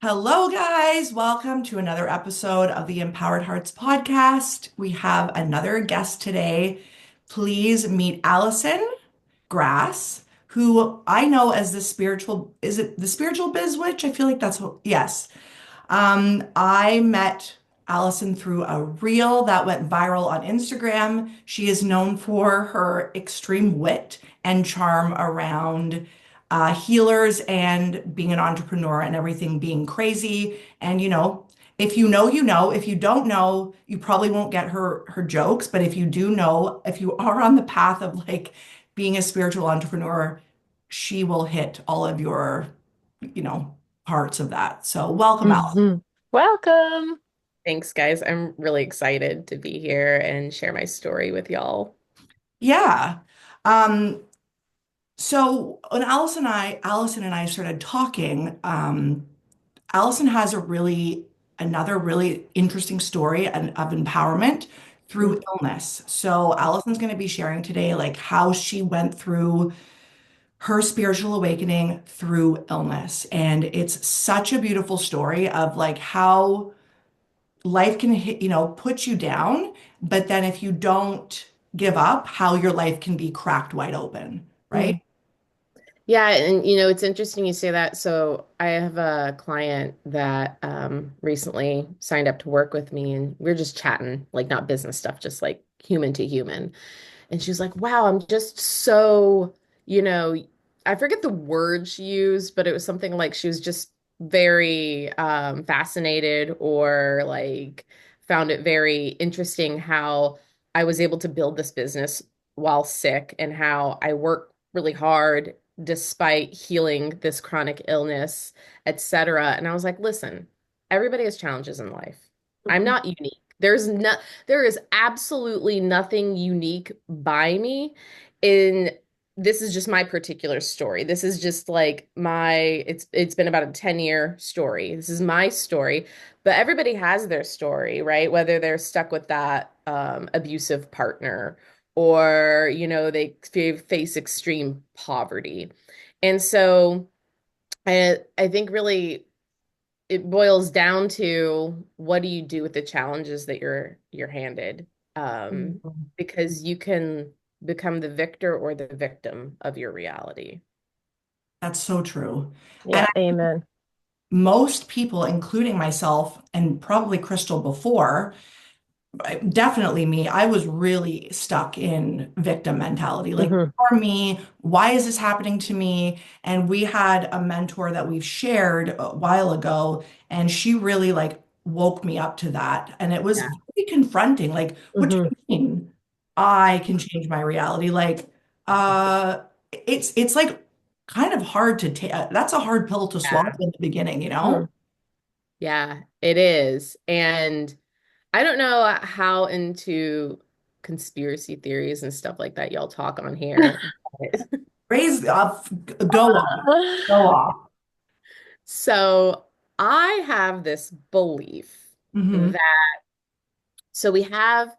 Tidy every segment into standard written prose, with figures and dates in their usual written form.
Hello, guys. Welcome to another episode of the Empowered Hearts podcast. We have another guest today. Please meet Alison Grass, who I know as the spiritual, is it the spiritual biz witch? I feel like that's what, yes. I met Alison through a reel that went viral on Instagram. She is known for her extreme wit and charm around healers and being an entrepreneur and everything being crazy. And if you know, you know. If you don't know, you probably won't get her jokes. But if you do know, if you are on the path of like being a spiritual entrepreneur, she will hit all of your, you know, parts of that. So welcome, Alison. hmm Welcome. Thanks, guys. I'm really excited to be here and share my story with y'all. Yeah. Um, so when Allison and I started talking, Allison has another really interesting story of empowerment through illness. So Allison's going to be sharing today, like how she went through her spiritual awakening through illness. And it's such a beautiful story of like how life can hit, put you down, but then if you don't give up, how your life can be cracked wide open, right? Mm. Yeah, and it's interesting you say that. So I have a client that recently signed up to work with me, and we're just chatting, like not business stuff, just like human to human. And she was like, "Wow, I'm just so, you know, I forget the word she used, but it was something like she was just very fascinated or like found it very interesting how I was able to build this business while sick and how I work really hard despite healing this chronic illness, etc." And I was like, "Listen, everybody has challenges in life. I'm Mhm. not unique. There is absolutely nothing unique by me in this is just my particular story. This is just like it's been about a 10-year story. This is my story, but everybody has their story, right? Whether they're stuck with that abusive partner or, they face extreme poverty. And so I think really it boils down to what do you do with the challenges that you're handed? Um, Mhm. because you can become the victor or the victim of your reality. That's so true. And Yeah, amen. most people, including myself and probably Crystal before, definitely me, I was really stuck in victim mentality. Like, hmm for me, why is this happening to me? And we had a mentor that we've shared a while ago, and she really like woke me up to that. And it was Yeah. very confronting. Like, what do hmm you mean I can change my reality? Like, it's like kind of hard to take. That's a hard pill to swallow Yeah. in the beginning, you know? hmm Yeah, it is. And I don't know how into conspiracy theories and stuff like that y'all talk on here. but- Raise up, go on, go off. So I have this belief Hmm. that so we have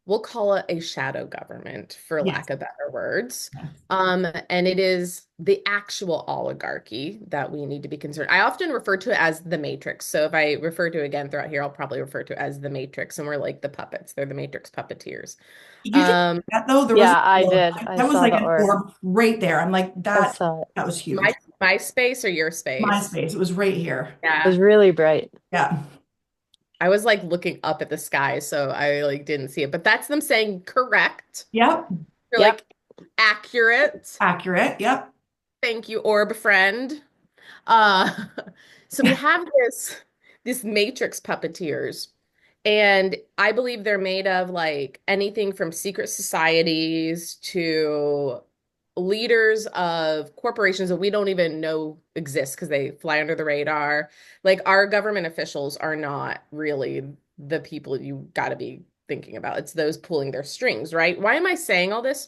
we'll call it a shadow government for Yes. lack of better words. And it is the actual oligarchy that we need to be concerned. I often refer to it as the Matrix. So if I refer to it again throughout here, I'll probably refer to it as the Matrix, and we're like the puppets. They're the Matrix puppeteers. Did you just Um, that though? There was Yeah, I a, did. I that was saw like the an orb. orb right there. I'm like I that. saw it. That was my huge. my space or your My space? space. It was right here. It was Yeah. really bright. Yeah. I was like looking up at the sky, so I like didn't see it. But that's them saying correct. Yep. You're Yep. like accurate. Accurate. Yep. Thank you, orb friend. Uh, so we have this matrix puppeteers, and I believe they're made of like anything from secret societies to leaders of corporations that we don't even know exist because they fly under the radar. Like our government officials are not really the people you got to be thinking about. It's those pulling their strings, right? Why am I saying all this?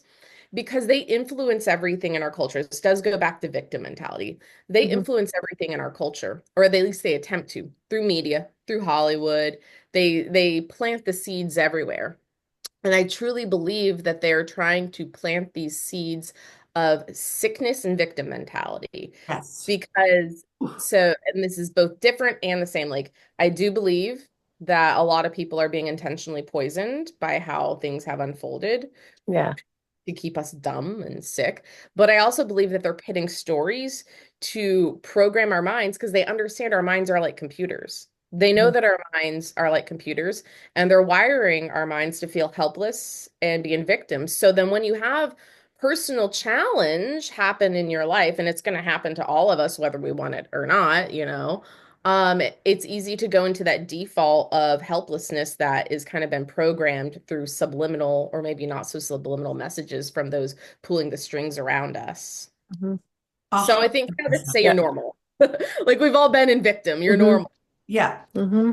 Because they influence everything in our culture. This does go back to victim mentality. They hmm influence everything in our culture, or at least they attempt to, through media, through Hollywood. They plant the seeds everywhere. And I truly believe that they're trying to plant these seeds of sickness and victim mentality. Yes. Because so, and this is both different and the same. Like, I do believe that a lot of people are being intentionally poisoned by how things have unfolded Yeah. to keep us dumb and sick. But I also believe that they're pitting stories to program our minds because they understand our minds are like computers. They know Mhm. that our minds are like computers and they're wiring our minds to feel helpless and being victims. So then when you have personal challenge happen in your life, and it's going to happen to all of us, whether we want it or not, it's easy to go into that default of helplessness that is kind of been programmed through subliminal or maybe not so subliminal messages from those pulling the strings around us. Mhm. So I hundred think I would say you're Yeah. normal. Like we've all been in victim. You're Hmm. normal. Yeah. Hmm.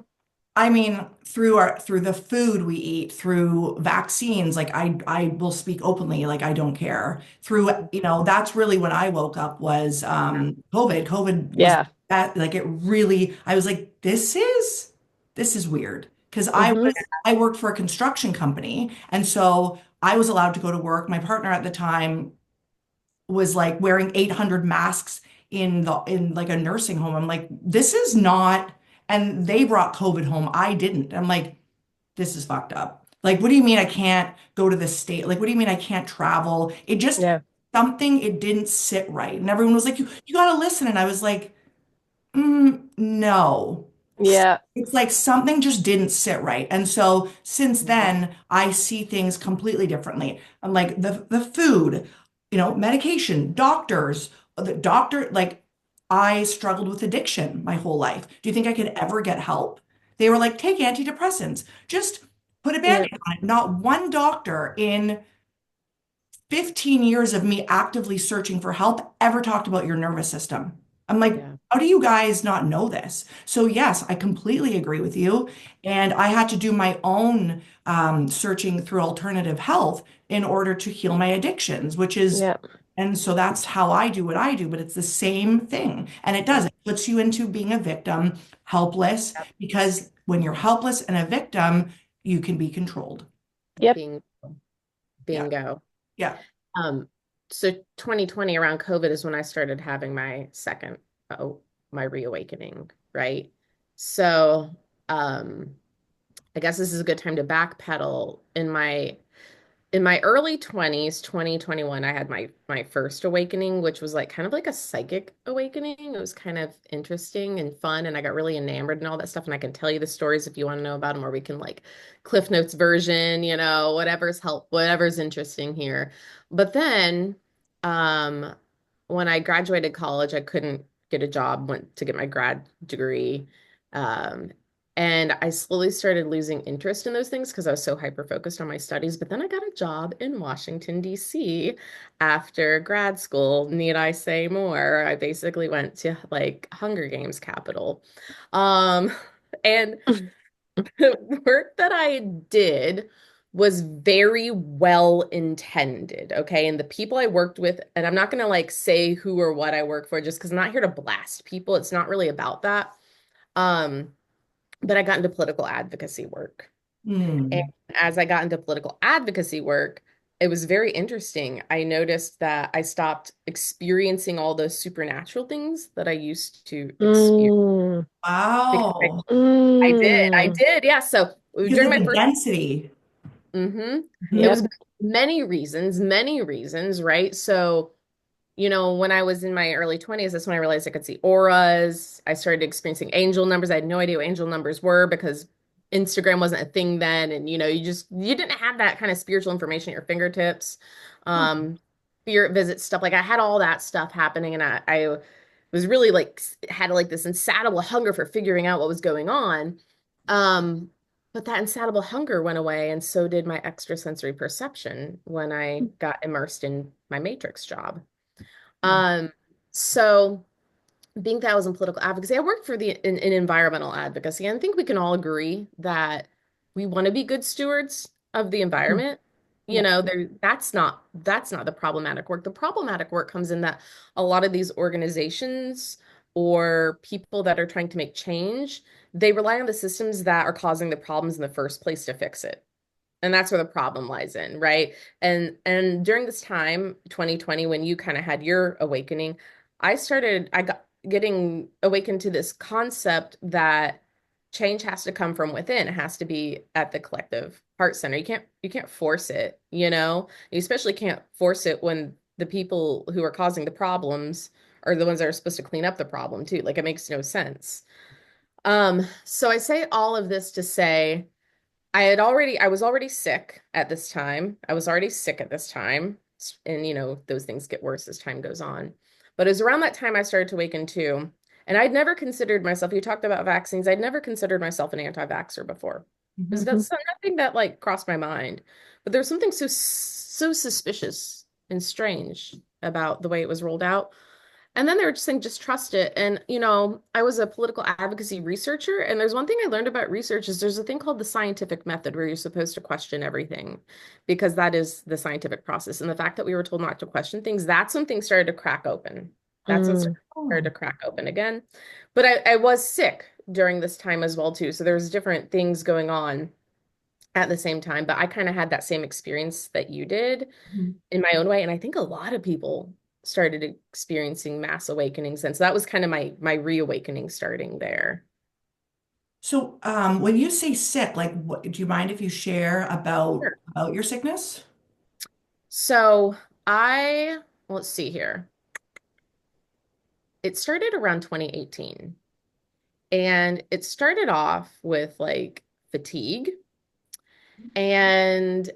I mean, through the food we eat, through vaccines, like I will speak openly, like I don't care. Through, that's really when I woke up was COVID. COVID was Yeah. that like it really I was like, this is weird. Because Hmm. I worked for a construction company, and so I was allowed to go to work. My partner at the time was like wearing 800 masks in like a nursing home. I'm like, this is not, and they brought COVID home. I didn't. I'm like, this is fucked up. Like, what do you mean I can't go to the state? Like, what do you mean I can't travel? It just Yeah. something it didn't sit right. And everyone was like, you gotta listen. And I was like, no. Yeah. It's like something just didn't sit right. And so since Mhm. then, I see things completely differently. I'm like the food, medication, doctors, the doctor, like I struggled with addiction my whole life. Do you think I could ever get help? They were like, take antidepressants, just put a Yeah. band-aid on it. Not one doctor in 15 years of me actively searching for help ever talked about your nervous system. I'm like, Yeah. how do you guys not know this? So, yes, I completely agree with you. And I had to do my own searching through alternative health in order to heal my addictions, Yeah. and so that's how I do what I do, but it's the same thing. And it does, Yeah. it puts you into being a victim, helpless, because when you're helpless and a victim, you can be controlled. Yep. Being Yeah. bingo. Yeah. Um, so 2020 around COVID is when I started having my second, oh, my reawakening, right? So, um, I guess this is a good time to backpedal. In my early 20s, 2021, I had my first awakening, which was like kind of like a psychic awakening. It was kind of interesting and fun, and I got really enamored and all that stuff. And I can tell you the stories if you want to know about them, or we can like Cliff Notes version, whatever's interesting here. But then, um, when I graduated college, I couldn't get a job, went to get my grad degree. Um, and I slowly started losing interest in those things because I was so hyper focused on my studies. But then I got a job in Washington, D.C. after grad school. Need I say more? I basically went to like Hunger Games capital. Um, and the work that I did was very well intended. Okay. And the people I worked with, and I'm not going to like say who or what I work for just because I'm not here to blast people. It's not really about that. Um, but I got into political advocacy work. And Hmm. as I got into political advocacy work, it was very interesting. I noticed that I stopped experiencing all those supernatural things that I used to experience Mm. because Wow. I Mm. did, yeah. So Because during of my the first, density. it Mhm. was Yep. many reasons, right? So when I was in my early 20s, that's when I realized I could see auras. I started experiencing angel numbers. I had no idea what angel numbers were because Instagram wasn't a thing then. And you didn't have that kind of spiritual information at your fingertips. Spirit visits, stuff like I had all that stuff happening. And I was really like, had like this insatiable hunger for figuring out what was going on. Um, but that insatiable hunger went away, and so did my extrasensory perception when I got immersed in my Matrix job. Um, so being that I was in political advocacy, I worked for in environmental advocacy. And I think we can all agree that we want to be good stewards of the Mm. environment. Yeah. That's not the problematic work. The problematic work comes in that a lot of these organizations or people that are trying to make change, they rely on the systems that are causing the problems in the first place to fix it. And that's where the problem lies in, right? And during this time, 2020, when you kind of had your awakening, I got getting awakened to this concept that change has to come from within. It has to be at the collective heart center. You can't force it, you know? You especially can't force it when the people who are causing the problems are the ones that are supposed to clean up the problem too. Like it makes no sense. So I say all of this to say I was already sick at this time. I was already sick at this time. And, those things get worse as time goes on. But it was around that time I started to awaken too. And I'd never considered myself, you talked about vaccines, I'd never considered myself an anti-vaxxer before. Because Mhm. that's nothing that like crossed my mind. But there was something so suspicious and strange about the way it was rolled out. And then they were just saying, just trust it. And, I was a political advocacy researcher. And there's one thing I learned about research is there's a thing called the scientific method where you're supposed to question everything because that is the scientific process. And the fact that we were told not to question things, that's when things started to crack open. That's when Mm. stuff started to crack open again. But I was sick during this time as well, too. So there was different things going on at the same time. But I kind of had that same experience that you did Mhm. in my own way. And I think a lot of people started experiencing mass awakenings. And so that was kind of my reawakening starting there. So, when you say sick, like, do you mind if you share about Sure. your sickness? So let's see here. It started around 2018. And it started off with like fatigue and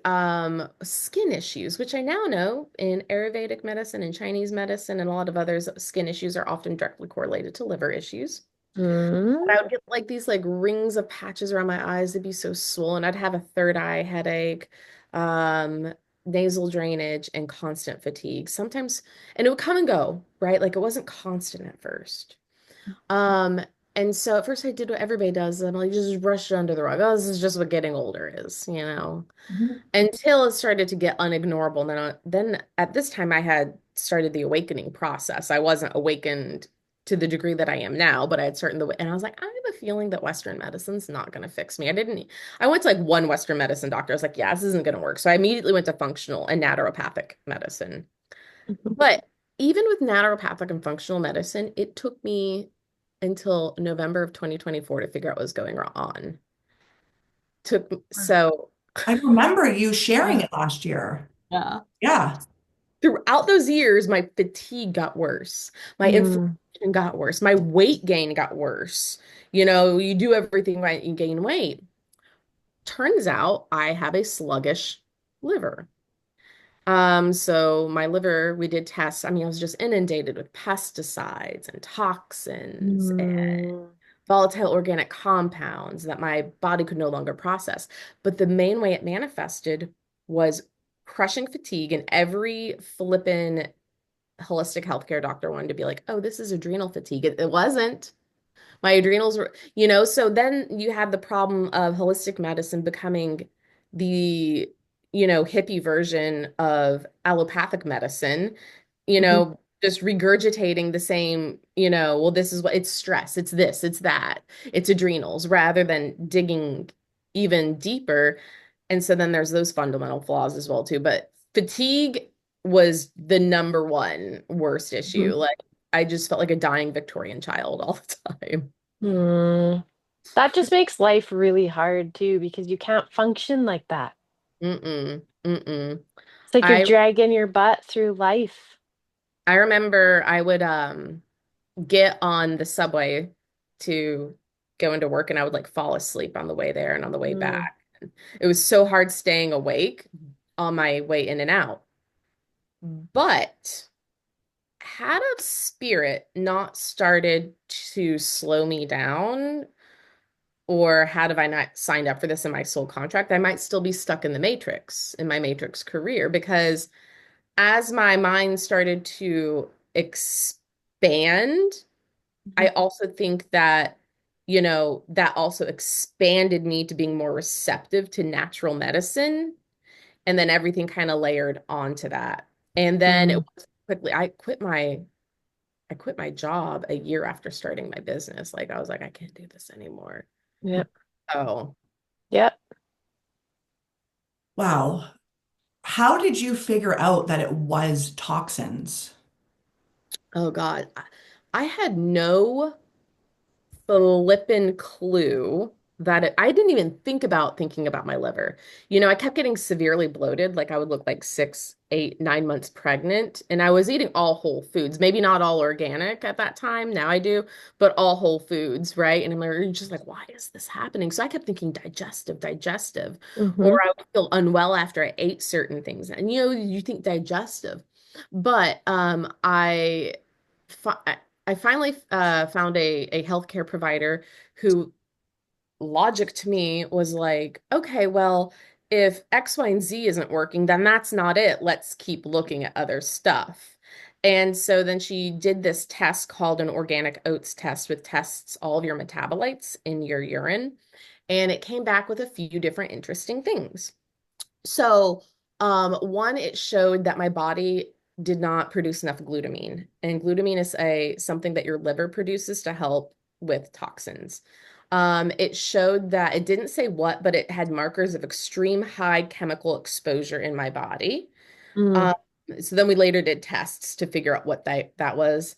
skin issues, which I now know in Ayurvedic medicine and Chinese medicine and a lot of others, skin issues are often directly correlated to liver issues. Mm. I would get like these like rings of patches around my eyes. They'd be so swollen. I'd have a third eye headache, um, nasal drainage, and constant fatigue. Sometimes, and it would come and go, right? Like it wasn't constant at first. Um, and so at first I did what everybody does. I'm like, just brush it under the rug. Oh, this is just what getting older is. Mhm. Until it started to get unignorable. And then at this time, I had started the awakening process. I wasn't awakened to the degree that I am now, but I had started and I was like, I have a feeling that Western medicine's not going to fix me. I went to like one Western medicine doctor. I was like, yeah, this isn't going to work. So I immediately went to functional and naturopathic medicine. But even with naturopathic and functional medicine, it took me until November of 2024 to figure out what was going on. So I remember you sharing uh, it last year. yeah. Yeah. Throughout those years, my fatigue got worse, my Mm. inflammation got worse, my weight gain got worse. You do everything right, you gain weight. Turns out I have a sluggish liver. So my liver, we did tests. I mean, I was just inundated with pesticides and toxins and Mm. volatile organic compounds that my body could no longer process. But the main way it manifested was crushing fatigue, and every flippin' holistic healthcare doctor wanted to be like, oh, this is adrenal fatigue. It wasn't. My adrenals were. So then you had the problem of holistic medicine becoming the hippie version of allopathic medicine, Mhm. just regurgitating the same, well, this is what it's stress, it's this, it's that, it's adrenals, rather than digging even deeper. And so then there's those fundamental flaws as well too. But fatigue was the number one worst issue. Mhm. Like I just felt like a dying Victorian child all the time. Mm. That just makes life really hard too because you can't function like that. Mm-mm, mm-mm. It's like you're I dragging your butt through life. I remember I would get on the subway to go into work and I would like fall asleep on the way there and on the way Mm. back. It was so hard staying awake on my way in and out. But had a spirit not started to slow me down, or had have I not signed up for this in my soul contract, I might still be stuck in the matrix, in my matrix career, because as my mind started to expand, I Mhm. also think that also expanded me to being more receptive to natural medicine. And then everything kind of layered onto that. And then it Mm. was quickly, I quit my job a year after starting my business. Like I was like, I can't do this anymore. Yep. Oh, Yep. Wow. How did you figure out that it was toxins? Oh God. I had no flippin' clue that I didn't even think about thinking about my liver. I kept getting severely bloated, like I would look like 6, 8, 9 months pregnant, and I was eating all whole foods, maybe not all organic at that time. Now I do, but all whole foods, right? And just like, why is this happening? So I kept thinking digestive, digestive, or Mm-hmm. I would feel unwell after I ate certain things. And you think digestive, but fi- I finally found a healthcare provider who logic to me was like, okay, well, if X, Y, and Z isn't working, then that's not it. Let's keep looking at other stuff. And so then she did this test called an organic oats test, with tests all of your metabolites in your urine. And it came back with a few different interesting things. So, one, it showed that my body did not produce enough glutamine, and glutamine is a something that your liver produces to help with toxins. It showed that it didn't say what, but it had markers of extreme high chemical exposure in my body. Mm. Um, so then we later did tests to figure out what that was.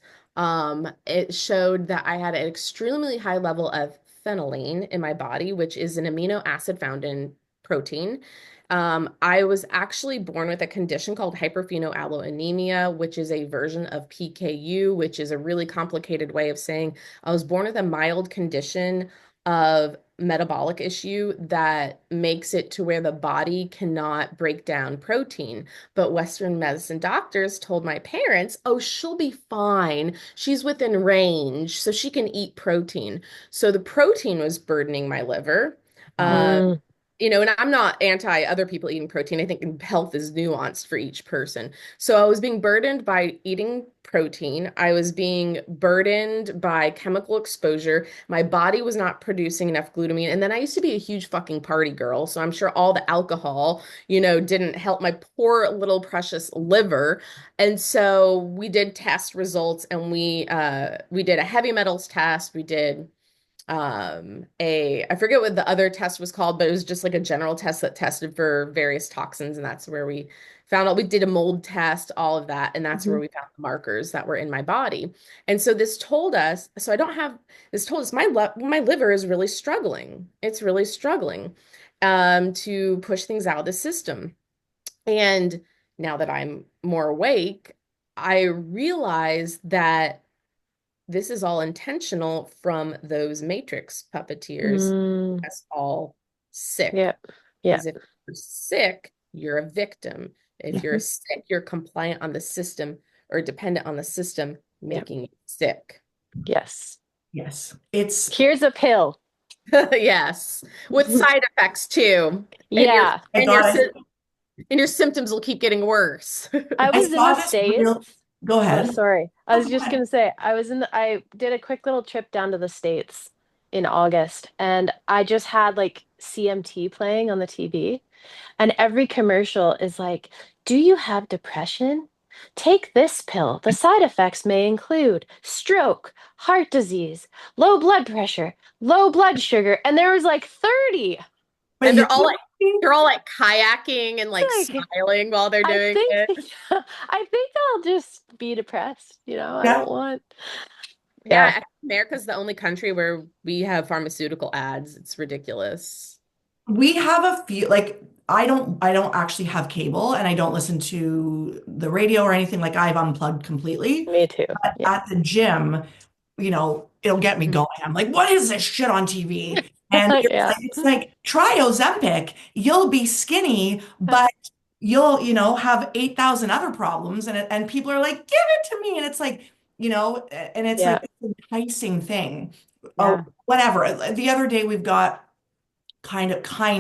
It showed that I had an extremely high level of phenylene in my body, which is an amino acid found in protein. I was actually born with a condition called hyperphenolatoanemia, which is a version of PKU, which is a really complicated way of saying I was born with a mild condition of metabolic issue that makes it to where the body cannot break down protein. But Western medicine doctors told my parents, oh, she'll be fine. She's within range, so she can eat protein. So the protein was burdening my liver. Uh, Mm. and I'm not anti other people eating protein. I think health is nuanced for each person. So I was being burdened by eating protein. I was being burdened by chemical exposure. My body was not producing enough glutamine. And then I used to be a huge fucking party girl. So I'm sure all the alcohol, didn't help my poor little precious liver. And so we did test results, and we did a heavy metals test. We did a I forget what the other test was called, but it was just like a general test that tested for various toxins, and that's where we found out. We did a mold test, all of that, and that's where Mhm. we found the markers that were in my body. And so this told us, so I don't have this told us my liver is really struggling. It's really struggling to push things out of the system. And now that I'm more awake, I realize that this is all intentional from those Matrix puppeteers. Mm. That's all sick. Yep. Yeah. Because if you're sick, you're a victim. If Yeah. you're sick, you're compliant on the system or dependent on the system Yep. making you sick. Yes. Yes. It's Here's a pill. Yes, with side effects too. And your Yeah. I and your got sy- it. and your symptoms will keep getting worse. I I was in saw the this States. real. Go Oh, ahead. sorry. I Oh, was go just ahead. gonna say I did a quick little trip down to the States in August, and I just had like CMT playing on the TV, and every commercial is like, "Do you have depression? Take this pill. The side effects may include stroke, heart disease, low blood pressure, low blood sugar." And there was like 30. But And you're they're all like kayaking and like It's like smiling while they're I doing think it. I think I'll just be depressed, you know? I yeah. don't want. Yeah, Yeah, I think America's the only country where we have pharmaceutical ads. It's ridiculous. We have a few like I don't actually have cable and I don't listen to the radio or anything like I've unplugged completely. me too. But Yeah. at the gym, it'll get me Mhm. going. I'm like, what is this shit on TV? And Yeah. it's like try Ozempic. You'll be skinny, but you'll have 8,000 other problems. And people are like, give it to me. And it's like, and it's like Yeah. this enticing thing. Oh, Yeah. whatever. The other day we've got kind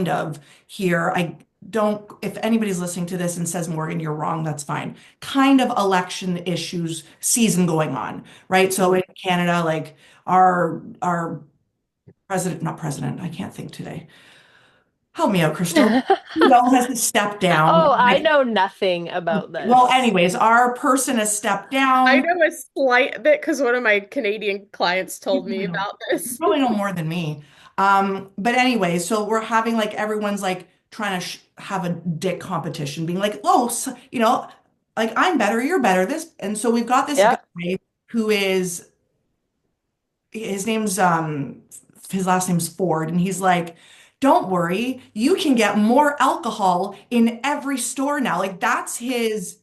of here. I don't, if anybody's listening to this and says, Morgan, you're wrong, that's fine. Kind of election issues season going on, right? So Mhm. in Canada, like our president, not president, I can't think today. Help me out, Krystle. Trudeau has stepped down. Oh, I know nothing about Well, this. anyways, our person has stepped I down. know a slight bit because one of my Canadian clients You told me probably know, about you this. probably know more than me. But anyway, so we're having like everyone's like trying to have a dick competition, being like, oh, so, like I'm better, you're better. And so we've got this Yeah. guy who is his name's his last name's Ford, and he's like, don't worry, you can get more alcohol in every store now. Like that's his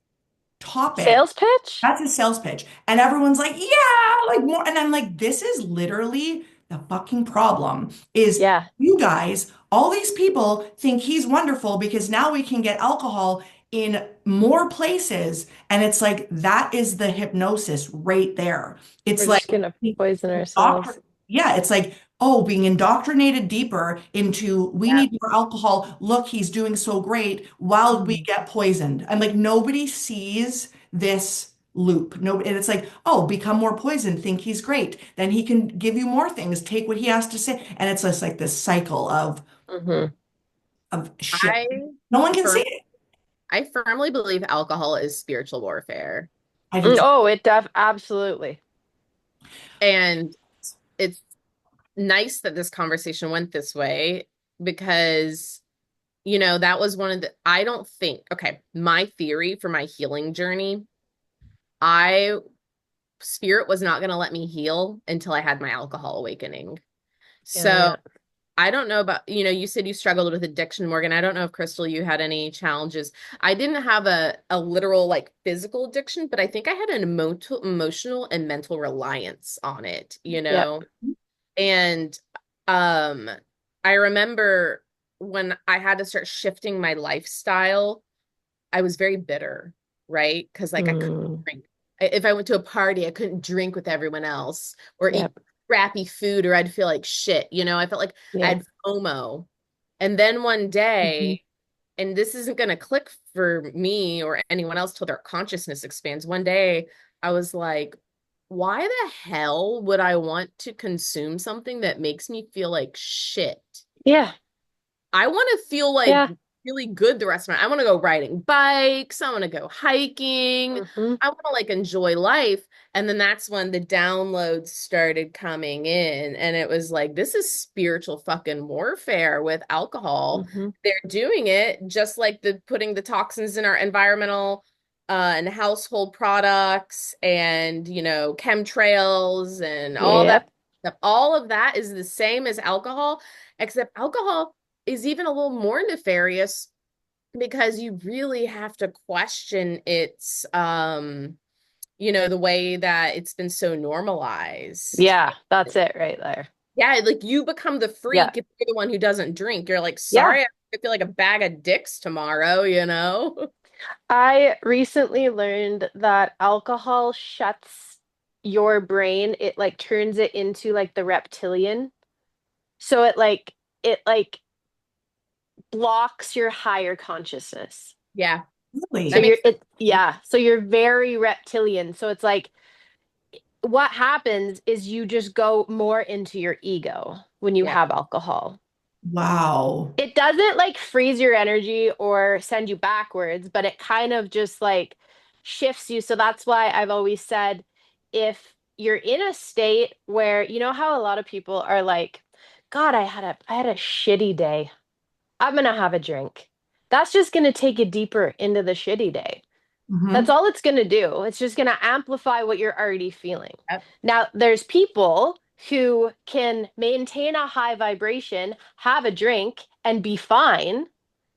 topic. Sales pitch? That's his sales pitch. And everyone's like, yeah, like more. And I'm like, this is literally the fucking problem is Yeah. you guys, all these people think he's wonderful because now we can get alcohol in more places. And it's like, that is the hypnosis right there. It's We're like, just gonna poison ourselves. doctor, yeah, it's like, oh, being indoctrinated deeper into we Yeah. need more alcohol. Look, he's doing so great while we Mhm. get poisoned. And like nobody sees this loop. No, and it's like, oh, become more poisoned, think he's great. Then he can give you more things, take what he has to say. And it's just like this cycle Hmm. of shit. I No one can see firm, it. I firmly believe alcohol is spiritual warfare. I do too. Oh, it def absolutely. And it's nice that this conversation went this way because, that was one of I don't think, okay, my theory for my healing journey, I, spirit was not going to let me heal until I had my alcohol awakening. Yeah, So yeah. I don't know about, you said you struggled with addiction, Morgan. I don't know if Krystle, you had any challenges. I didn't have a literal like physical addiction, but I think I had an emotional and mental reliance on it, Yep. And um I remember when I had to start shifting my lifestyle, I was very bitter, right? Because like I couldn't Mm, drink. If I went to a party, I couldn't drink with everyone else or eat yep. crappy food or I'd feel like shit. I felt like I Yeah. had FOMO. And then one Hmm. day, and this isn't going to click for me or anyone else till their consciousness expands. One day, I was like, why the hell would I want to consume something that makes me feel like shit? Yeah. I want to feel like Yeah. really good the rest of my I want to go riding bikes. I want to go hiking. Hmm. I want to like enjoy life. And then that's when the downloads started coming in. And it was like, this is spiritual fucking warfare with alcohol. Hmm. They're doing it just like the putting the toxins in our environmental and household products and, chemtrails and all that Yep. stuff. All of that is the same as alcohol, except alcohol is even a little more nefarious because you really have to question its the way that it's been so normalized. Yeah. That's it right there. Yeah, like you become the Yeah. freak if you're the one who doesn't drink. You're like, Yeah. sorry, I feel like a bag of dicks tomorrow. I recently learned that alcohol shuts your brain. It like turns it into like the reptilian. So it like blocks your higher consciousness. Yeah, So that Really? you're makes sense. it yeah, so you're very reptilian. So it's like what happens is you just go more into your ego when you Yeah. have alcohol. Wow. It doesn't like freeze your energy or send you backwards, but it kind of just like shifts you. So that's why I've always said if you're in a state where you know how a lot of people are like, God, I had a shitty day. I'm gonna have a drink. That's just gonna take you deeper into the shitty day. That's Hmm. all it's going to do. It's just going to amplify what you're already feeling. Yep. Now, there's people who can maintain a high vibration, have a drink, and be fine.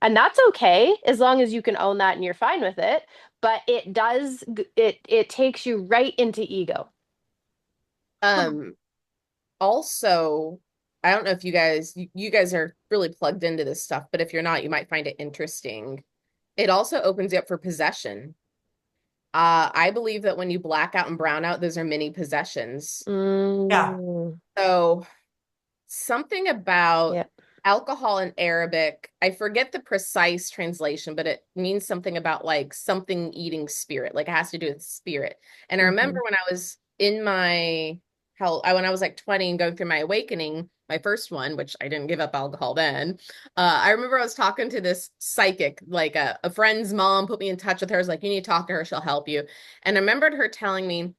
And that's okay as long as you can own that and you're fine with it. But it takes you right into ego. Um, Also, I don't know if you guys are really plugged into this stuff, but if you're not, you might find it interesting. It also opens you up for possession. I believe that when you black out and brown out, those are mini possessions. Yeah. Mm, So something about yeah. alcohol in Arabic, I forget the precise translation, but it means something about like something eating spirit, like it has to do with spirit. And I Hmm. remember when I was in my when I was like 20 and going through my awakening, my first one, which I didn't give up alcohol then. I remember I was talking to this psychic, like a friend's mom put me in touch with her. I was like, you need to talk to her, she'll help you. And I remembered her telling me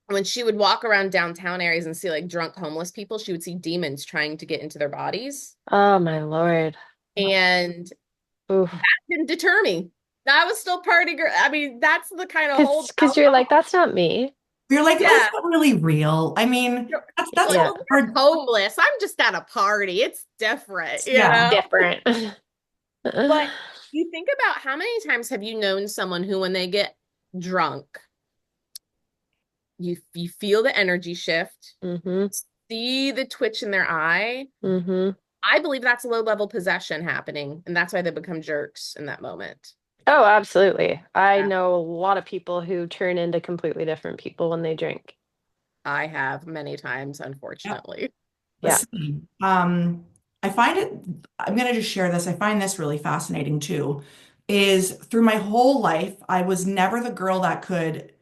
when she would walk around downtown areas and see like drunk homeless people, she would see demons trying to get into their bodies. Oh, my Lord. And Oof. Didn't deter me. I was still party girl. I mean, that's the kind of hold Because you're like, that's not me. You're like, that's yeah. not really real. I mean, that's Yeah. hard. Homeless. I'm just at a party. It's different, you Yeah. know? Different. But you think about how many times have you known someone who, when they get drunk, you feel the energy shift, Mm-hmm. see the twitch in their eye. Mm-hmm. I believe that's low level possession happening, and that's why they become jerks in that moment. Oh, absolutely. I Yeah. know a lot of people who turn into completely different people when they drink. I have many times, Yeah. unfortunately. Yeah. Listen, I find it, I'm going to just share this. I find this really fascinating too, is through my whole life, I was never the girl that could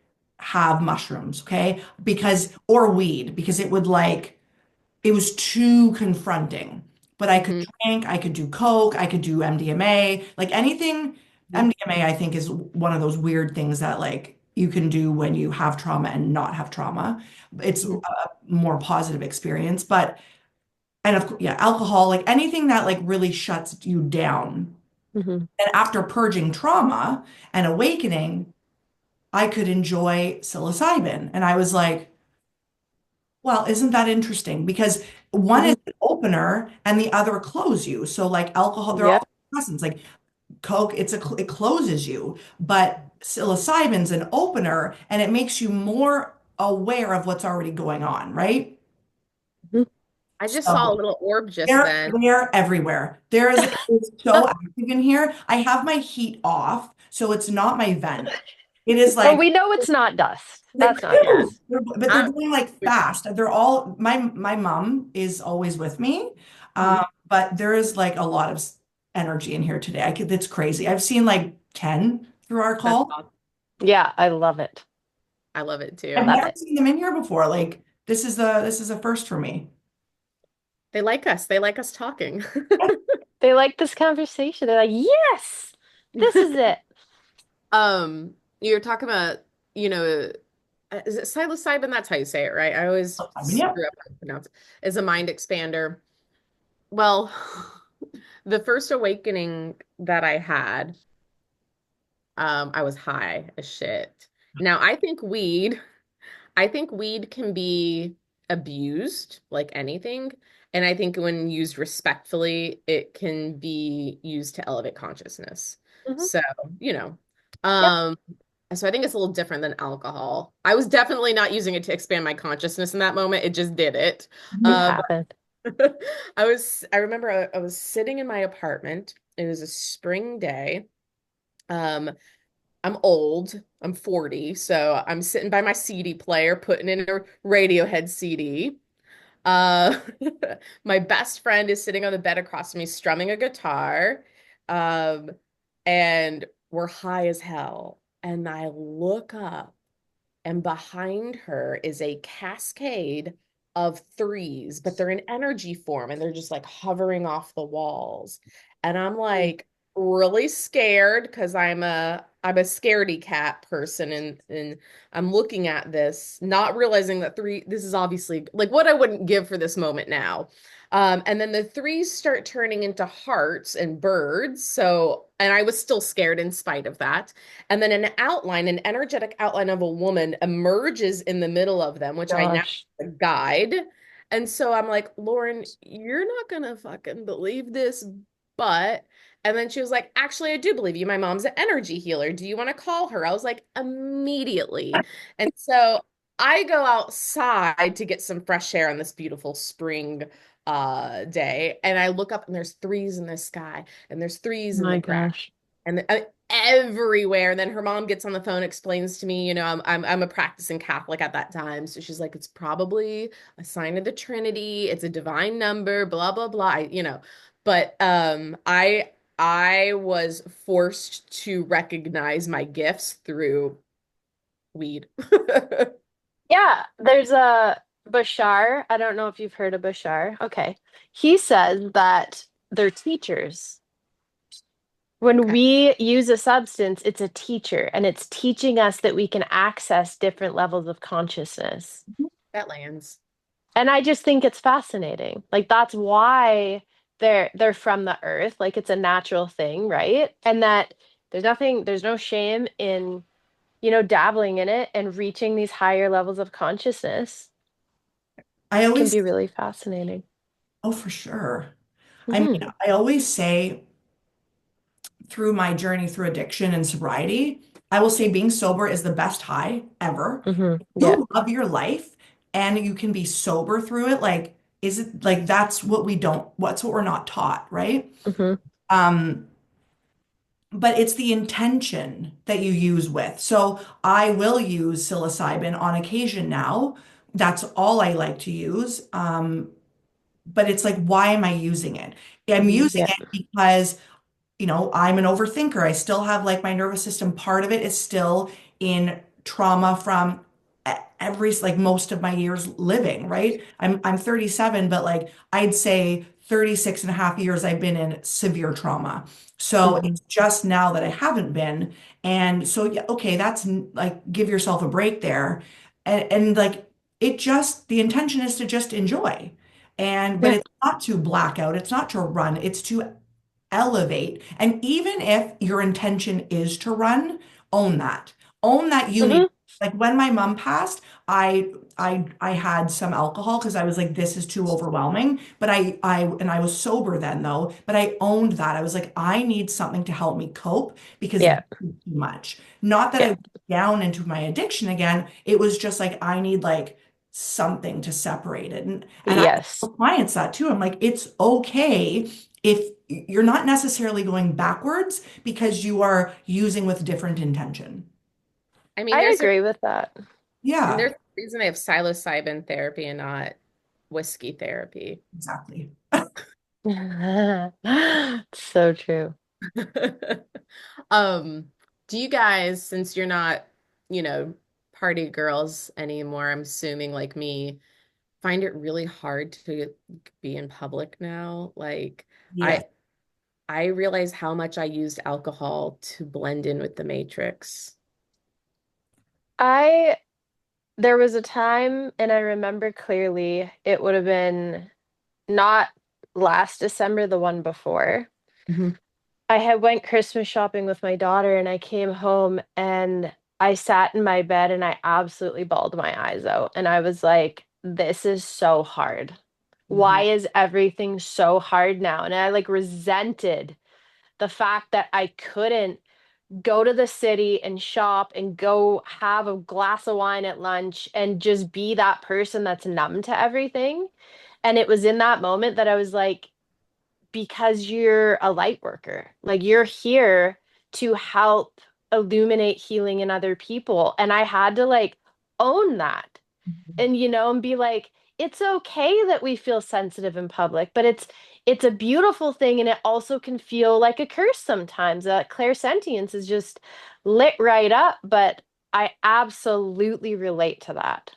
have mushrooms, okay? Or weed, because it was too confronting. But I could Hmm. drink, I could do coke, I could do MDMA, like anything. MDMA, I think, is one of those weird things that like you can do when you have trauma and not have trauma. It's a Hmm. more positive experience, but and of course, yeah, alcohol, like anything that like really shuts you down. Mm-hmm. And after purging trauma and awakening, I could enjoy psilocybin. And I was like, well, isn't that interesting? Because one Hmm. is an opener and the other close you. So like alcohol, they're Yep. all suppressants. Like Coke, it closes you, but psilocybin's an opener and it makes you more aware of what's already going on, right? Mhm. I just saw a So little orb just then. they're everywhere. It's so active in here. I have my heat off, so it's not my vent. It is Oh, like we know it's not dust. like That's not Yeah. yours. phew. But they're I'm, going like fast. They're all my mom is always with me. Mhm. But there is like a lot of energy in here today. It's crazy. I've seen like 10 through our That's call. awesome. Yeah, I love it. I love it I've too. Love never it. seen them in here before. Like this is a first for me. They like us. They like us talking. They like this conversation. They're like, yes, this is it. Um, you're talking about, you know, is it psilocybin? That's how you say it, right? I always I mean, yeah. screw up how to pronounce it. Is a mind expander. Well, the first awakening that I had, I was high as shit. Now, I think weed can be abused like anything. And I think when used respectfully, it can be used to elevate consciousness. Hmm. So, you know, Yep. um, so I think it's a little different than alcohol. I was definitely not using it to expand my consciousness in that moment. It just did it. It Mhm. Uh, happened. I remember I was sitting in my apartment. It was a spring day. Um, I'm old. I'm 40, so I'm sitting by my CD player, putting in a Radiohead CD. Uh, my best friend is sitting on the bed across from me, strumming a guitar. Um, and we're high as hell. And I look up, and behind her is a cascade of threes, but they're in energy form and they're just like hovering off the walls. And I'm like really scared because I'm a scaredy cat person, and I'm looking at this, not realizing that this is obviously like what I wouldn't give for this moment now. And then the threes start turning into hearts and birds. So, and I was still scared in spite of that. And then an energetic outline of a woman emerges in the middle of them, which I now Gosh. guide. And so I'm like, Lauren, you're not gonna fucking believe this, but. And then she was like, actually, I do believe you. My mom's an energy healer. Do you want to call her? I was like, immediately. And so I go outside to get some fresh air on this beautiful spring day. And I look up and there's threes in the sky and there's threes in the My grass gosh. and everywhere. And then her mom gets on the phone, explains to me, I'm a practicing Catholic at that time, so she's like, it's probably a sign of the Trinity, it's a divine number, blah blah blah. But I was forced to recognize my gifts through weed. Yeah, there's a Bashar. I don't know if you've heard of Bashar. Okay. He says that they're teachers. When Okay, we use a substance, it's a teacher and it's teaching us that we can access different levels of consciousness. that lands. And I just think it's fascinating. Like that's why they're from the earth, like it's a natural thing, right? And that there's no shame in, dabbling in it and reaching these higher levels of consciousness. I Can always, be really fascinating. oh, for sure. I mean, Hmm. I always say through my journey through addiction and sobriety, I will say being sober is the best high ever. Hmm. Yeah. You love your life and you can be sober through it. Like, is it like what's what we're not taught, right? Hmm. Um, but it's the intention that you use with. So I will use psilocybin on occasion now. That's all I like to use. But it's like, why am I using it? I'm using Yeah. it because I'm an overthinker. I still have like my nervous system part of it is still in trauma from like most of my years living, right? I'm 37, but like I'd say 36 and a half years I've been in severe trauma. So Hmm. it's just now that I haven't been. And so yeah, okay, that's like give yourself a break there. And like the intention is to just enjoy. But Yeah. it's not to black out, it's not to run, it's to elevate. And even if your intention is to run, own that. Own that you need. Hmm. Like when my mom passed, I had some alcohol because I was like, this is too overwhelming. But I was sober then though, but I owned that. I was like, I need something to help me cope because this Yeah. is too much. Not that I Yeah. went down into my addiction again. It was just like I need like something to separate it. And I Yes. tell clients that too. I'm like, it's okay if you're not necessarily going backwards because you are using with different intention. I mean, I agree with that. Yeah, there's a reason they have psilocybin therapy and not whiskey therapy. exactly. So true. Um, do you guys, since you're not, you know, party girls anymore, I'm assuming like me, find it really hard to be in public now? Like Yes. I I realize how much I used alcohol to blend in with the Matrix. I There was a time, and I remember clearly, it would have been not last December, the one before. Mhm. I had went Christmas shopping with my daughter and I came home and I sat in my bed and I absolutely bawled my eyes out. And I was like, this is so hard. Why Mhm. is everything so hard now? And I like resented the fact that I couldn't go to the city and shop and go have a glass of wine at lunch and just be that person that's numb to everything. And it was in that moment that I was like, because you're a light worker. Like you're here to help illuminate healing in other people. And I had to like own that and and be like, it's okay that we feel sensitive in public, but it's a beautiful thing and it also can feel like a curse sometimes. Clairsentience is just lit right up, but I absolutely relate to that.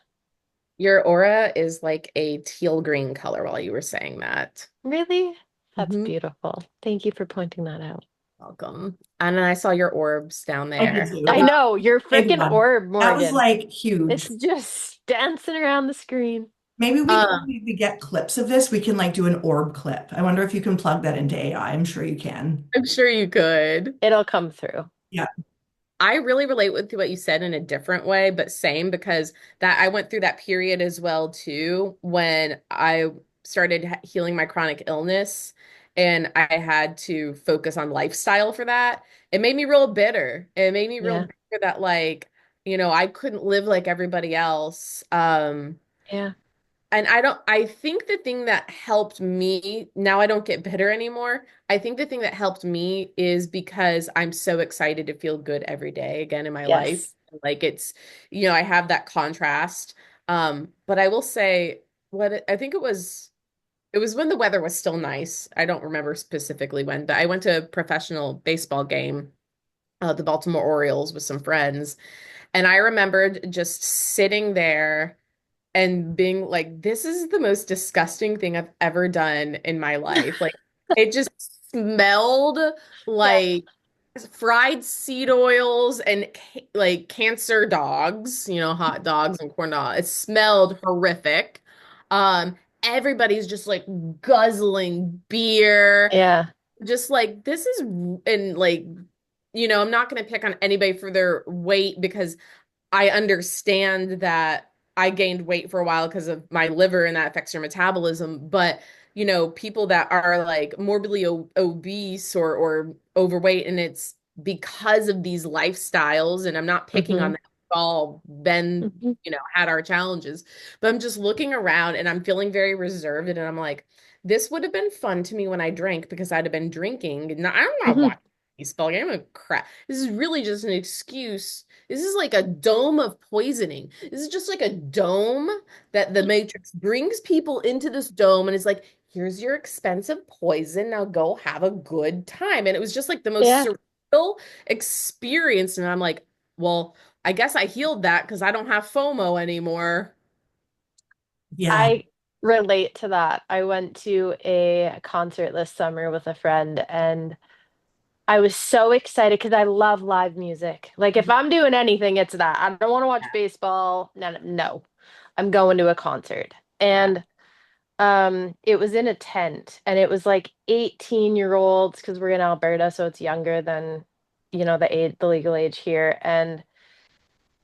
Your aura is like a teal green color while you were saying that. Really? That's Hmm. beautiful. Thank you for pointing that out. Welcome. And then I saw your orbs down I did there. too. I That know, your big freaking one. orb, That was Morgan. like It's huge. just dancing around the screen. Maybe Um, we get clips of this. We can like do an orb clip. I wonder if you can plug that into AI. I'm sure you can. I'm sure you could. It'll come through. Yeah. I really relate with what you said in a different way, but same because that I went through that period as well too when I started healing my chronic illness and I had to focus on lifestyle for that. It made me real bitter. It made me real Yeah. bitter that I couldn't live like everybody else. Yeah. And I think the thing that helped me, now I don't get bitter anymore. I think the thing that helped me is because I'm so excited to feel good every day again in my life. Yes. Like I have that contrast. But I will say I think it was when the weather was still nice. I don't remember specifically when, but I went to a professional baseball game, the Baltimore Orioles with some friends, and I remembered just sitting there and being like, this is the most disgusting thing I've ever done in my life. Like, it just smelled Yeah. like fried seed oils and like cancer dogs, hot dogs and corn dogs. It smelled horrific. Um, everybody's just like guzzling beer, Yeah. just like this is, and like, I'm not going to pick on anybody for their weight because I understand that I gained weight for a while because of my liver and that affects your metabolism. But, people that are like morbidly obese or overweight, and it's because of these lifestyles, and I'm not picking on Hmm. them. We've all been, Hmm. had our challenges, but I'm just looking around and I'm feeling very reserved. And I'm like, this would have been fun to me when I drank because I'd have been drinking. And I'm not Hmm. watching a baseball game. I'm a crap. This is really just an excuse. This is like a dome of poisoning. This is just like a dome that the Matrix brings people into this dome and is like, here's your expensive poison. Now go have a good time. And it was just like the most Yeah. surreal experience. And I'm like, well, I guess I healed that because I don't have FOMO anymore. Yeah. I relate to that. I went to a concert this summer with a friend and I was so excited because I love live music. Like if I'm doing anything, it's that. I don't want to watch baseball. No, no, no. I'm going to a concert. Yeah. And it was in a tent and it was like 18-year-olds because we're in Alberta, so it's younger than, the legal age here. And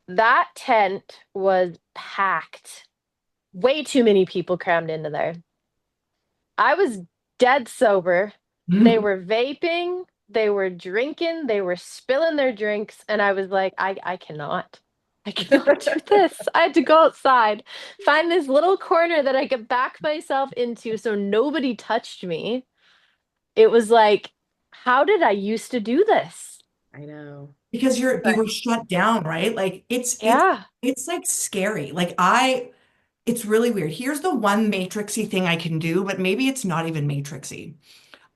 that tent was packed. Way too many people crammed into there. I was dead sober. They were vaping, they were drinking, they were spilling their drinks, and I was like, I cannot. I cannot do this. I had to go outside, find this little corner that I could back myself into so nobody touched me. It was like, how did I used to do this? I know. Because you But were shut down, right? Like Yeah. it's like scary. It's really weird. Here's the one matrixy thing I can do, but maybe it's not even matrixy.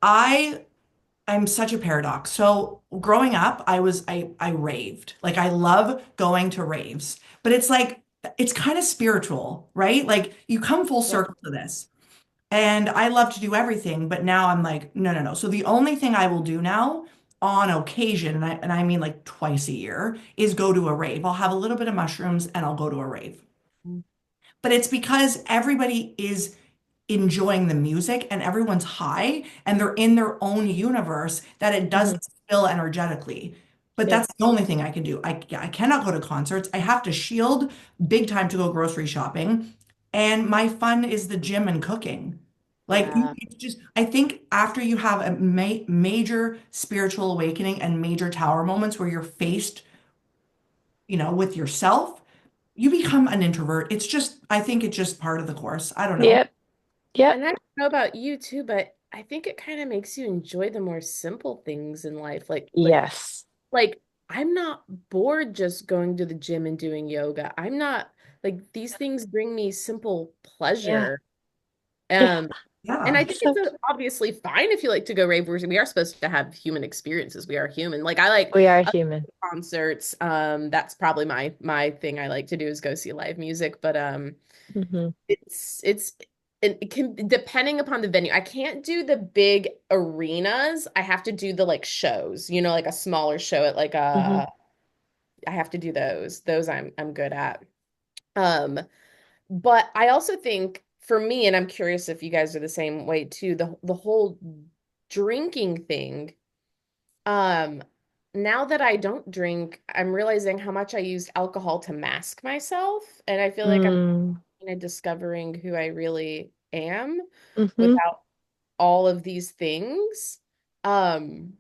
I I'm such a paradox. So growing up, I raved. Like I love going to raves, but it's like it's kind of spiritual, right? Like you come full yeah. circle to this. And I love to do everything, but now I'm like, no, no, no. So the only thing I will do now on occasion, and I mean like twice a year, is go to a rave. I'll have a little bit of mushrooms and I'll go to a rave. But it's because everybody is enjoying the music and everyone's high and they're in their own universe that it Hmm. doesn't spill energetically. But Yep. that's the only thing I can do. I cannot go to concerts. I have to shield big time to go grocery shopping. And my fun is the gym and cooking. Like Yeah. it's just, I think after you have a major spiritual awakening and major tower moments where you're faced, with yourself, you become an introvert. It's just, I think it's just part of the course. I don't know. Yep. Yep. And I don't know about you too, but I think it kind of makes you enjoy the more simple things in life. Yes. Like I'm not bored just going to the gym and doing yoga. I'm not like these things bring me simple Yeah. pleasure. Yeah. Um, and Yeah. I think So it's obviously fine if you like to go rave. We are supposed to have human experiences. We are human. Like I like we are human. concerts. That's probably my thing I like to do is go see live music. But Hmm. it's it can depending upon the venue. I can't do the big arenas. I have to do the like shows, like a smaller show at like Hmm. a I have to do those. Those I'm good at. Um, but I also think for me, and I'm curious if you guys are the same way too, the whole drinking thing. Um, Now that I don't drink, I'm realizing how much I used alcohol to mask myself, and I feel like I'm Mm. kind of discovering who I really am Hmm. without all of these things. Um,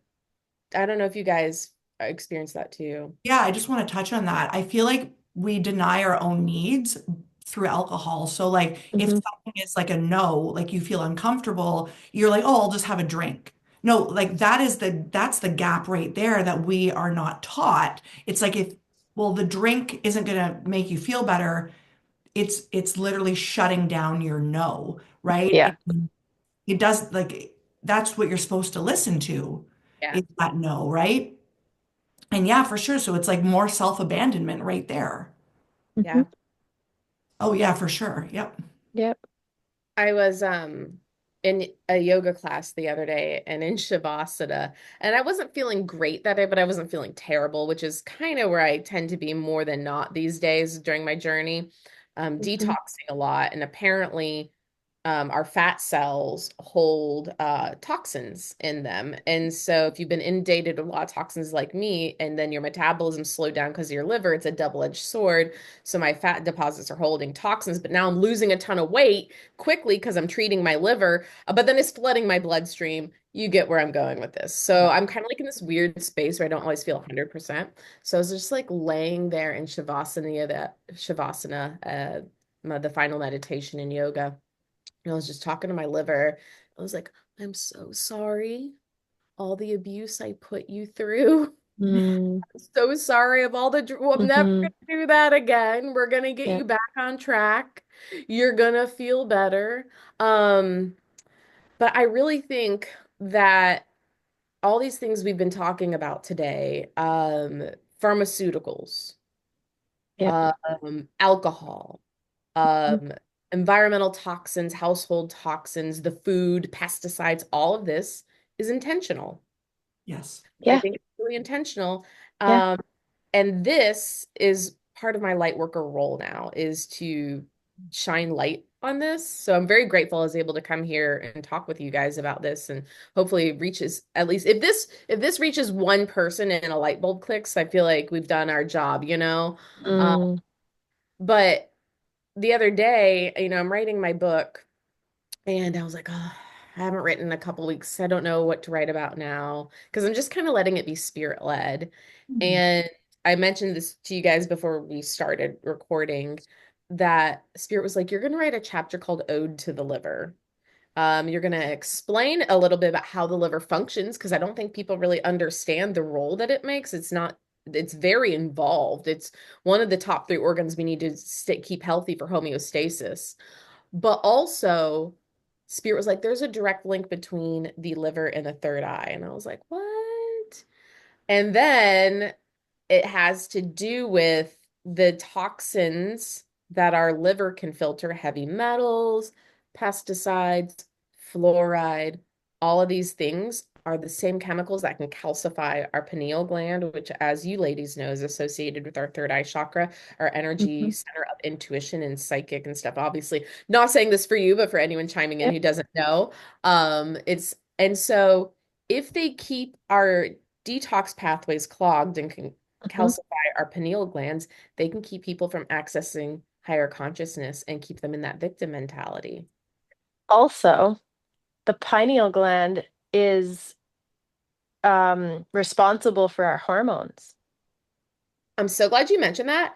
I don't know if you guys experience that too. Yeah, I just want to touch on that. I feel like we deny our own needs through alcohol. So like if Hmm. something is like a no, like you feel uncomfortable, you're like, "Oh, I'll just have a drink." No, like that's the gap right there that we are not taught. It's like if well, the drink isn't going to make you feel better. It's literally shutting down your no, right? Yeah. It does like that's what you're supposed to listen to Yeah. is that no, right? And yeah, for sure. So it's like more self-abandonment right there. Hmm. Yeah. Oh yeah, for sure. Yep. Yep. I was in a yoga class the other day and in Shavasana, and I wasn't feeling great that day, but I wasn't feeling terrible, which is kind of where I tend to be more than not these days during my journey, Hmm. detoxing a lot. And apparently, our fat cells hold toxins in them. And so if you've been inundated with a lot of toxins like me, and then your metabolism slowed down because of your liver, it's a double-edged sword. So my fat deposits are holding toxins, but now I'm losing a ton of weight quickly because I'm treating my liver, but then it's flooding my bloodstream. You get where I'm going with this. So Yeah. I'm kind of like in this weird space where I don't always feel 100%. So I was just like laying there in the final meditation in yoga. And I was just talking to my liver. I was like, I'm so sorry. All the abuse I put you through. Mm, So sorry of all well, I'm never hmm. gonna do that again. We're gonna get Yeah. you back on track. You're gonna feel better. Um, but I really think that all these things we've been talking about today, pharmaceuticals, Yeah. alcohol, um, environmental toxins, household toxins, the food, pesticides, all of this is intentional. Yes. I Yeah. think it's really intentional. Yeah. Um, and this is part of my light worker role now is to shine light on this. So I'm very grateful I was able to come here and talk with you guys about this and hopefully it reaches at least if this reaches one person and a light bulb clicks, I feel like we've done our job, you know? Uh, Mm, but the other day, I'm writing my book and I was like, oh, I haven't written in a couple weeks. I don't know what to write about now because I'm just kind of letting it be spirit led. Mhm. And I mentioned this to you guys before we started recording that spirit was like, you're going to write a chapter called Ode to the Liver. You're going to explain a little bit about how the liver functions because I don't think people really understand the role that it makes. It's very involved. It's one of the top three organs we need to keep healthy for homeostasis. But also, Spirit was like, there's a direct link between the liver and the third eye. And I was like, what? And then it has to do with the toxins that our liver can filter, heavy metals, pesticides, fluoride, all of these things are the same chemicals that can calcify our pineal gland, which, as you ladies know, is associated with our third eye chakra, our energy mhm. center of intuition and psychic and stuff. Obviously, not saying this for you, but for anyone chiming in Yeah. who doesn't know, it's and so if they keep our detox pathways clogged and can Mhm. calcify our pineal glands, they can keep people from accessing higher consciousness and keep them in that victim mentality. Also, the pineal gland is responsible for our hormones. I'm so glad you mentioned that.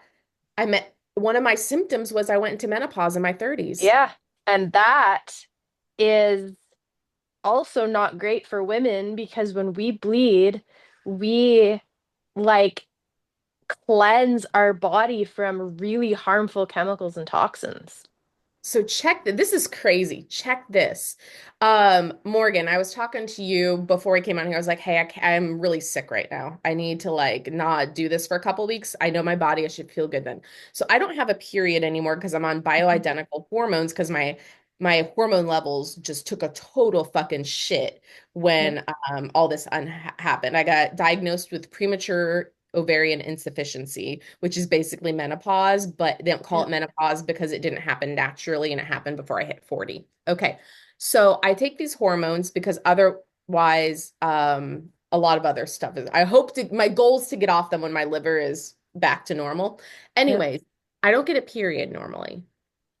I met one of my symptoms was I went into menopause in my 30s. Yeah. And that is also not great for women because when we bleed, we like cleanse our body from really harmful chemicals and toxins. So this is crazy. Check this. Morgan, I was talking to you before I came on here. I was like, hey, I'm really sick right now. I need to like not do this for a couple weeks. I know my body, I should feel good then. So I don't have a period anymore because I'm on bioidentical hormones because my hormone levels just took a total fucking shit Yeah. when all this happened. I got diagnosed with premature ovarian insufficiency, which is basically menopause, but they don't call Yeah. it menopause because it didn't happen naturally and it happened before I hit 40. Okay. So I take these hormones because otherwise, a lot of other stuff is, my goal is to get off them when my liver is back to normal. Yeah. Anyways, I don't get a period normally,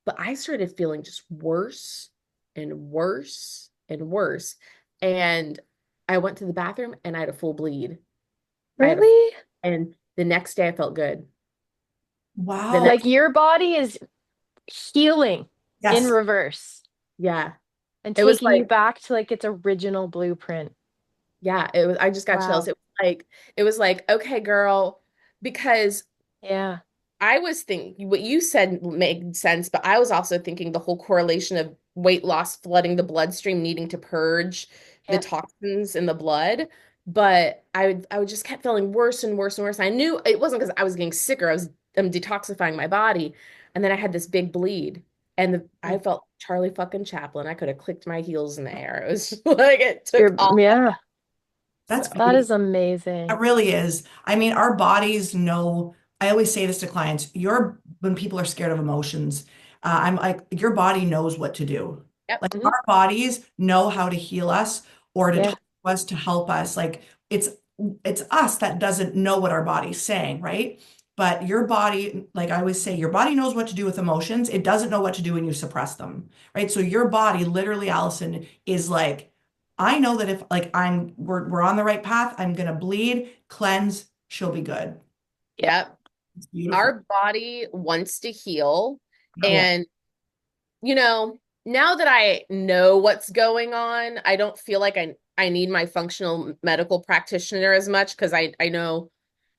but I started feeling just worse and worse and worse. And I went to the bathroom and I had a full bleed. I had a Really? and the next day I felt good. The Wow. Like next, your body is healing in Yes. reverse yeah, and it was taking you like, back to like its original blueprint. yeah, I just got chills. Wow. It was like, okay, girl, because Yeah. I was thinking what you said made sense, but I was also thinking the whole correlation of weight loss flooding the bloodstream, needing to purge the Yeah. toxins in the blood. But I would just kept feeling worse and worse and worse. I knew it wasn't because I was getting sicker. I'm detoxifying my body. And then I had this big bleed. And I felt Charlie fucking Chaplin. I could have clicked my heels in the air. It was like it took You're, off. yeah, That's So that beautiful. is It amazing. really is. I mean, our bodies know, I always say this to clients, when people are scared of emotions, I'm like, your body knows what to do. Yep. Like Mhm. our bodies know how to heal us or to Yeah. talk to us to help us. Like it's us that doesn't know what our body's saying, right? But your body, like I always say, your body knows what to do with emotions. It doesn't know what to do when you suppress them, right? So your body, literally, Allison, is like, I know that if like we're on the right path, I'm gonna bleed, cleanse, she'll be good. Yep. It's beautiful. Our body wants to heal. Yeah. And, you know, now that I know what's going on, I don't feel like I need my functional medical practitioner as much because I know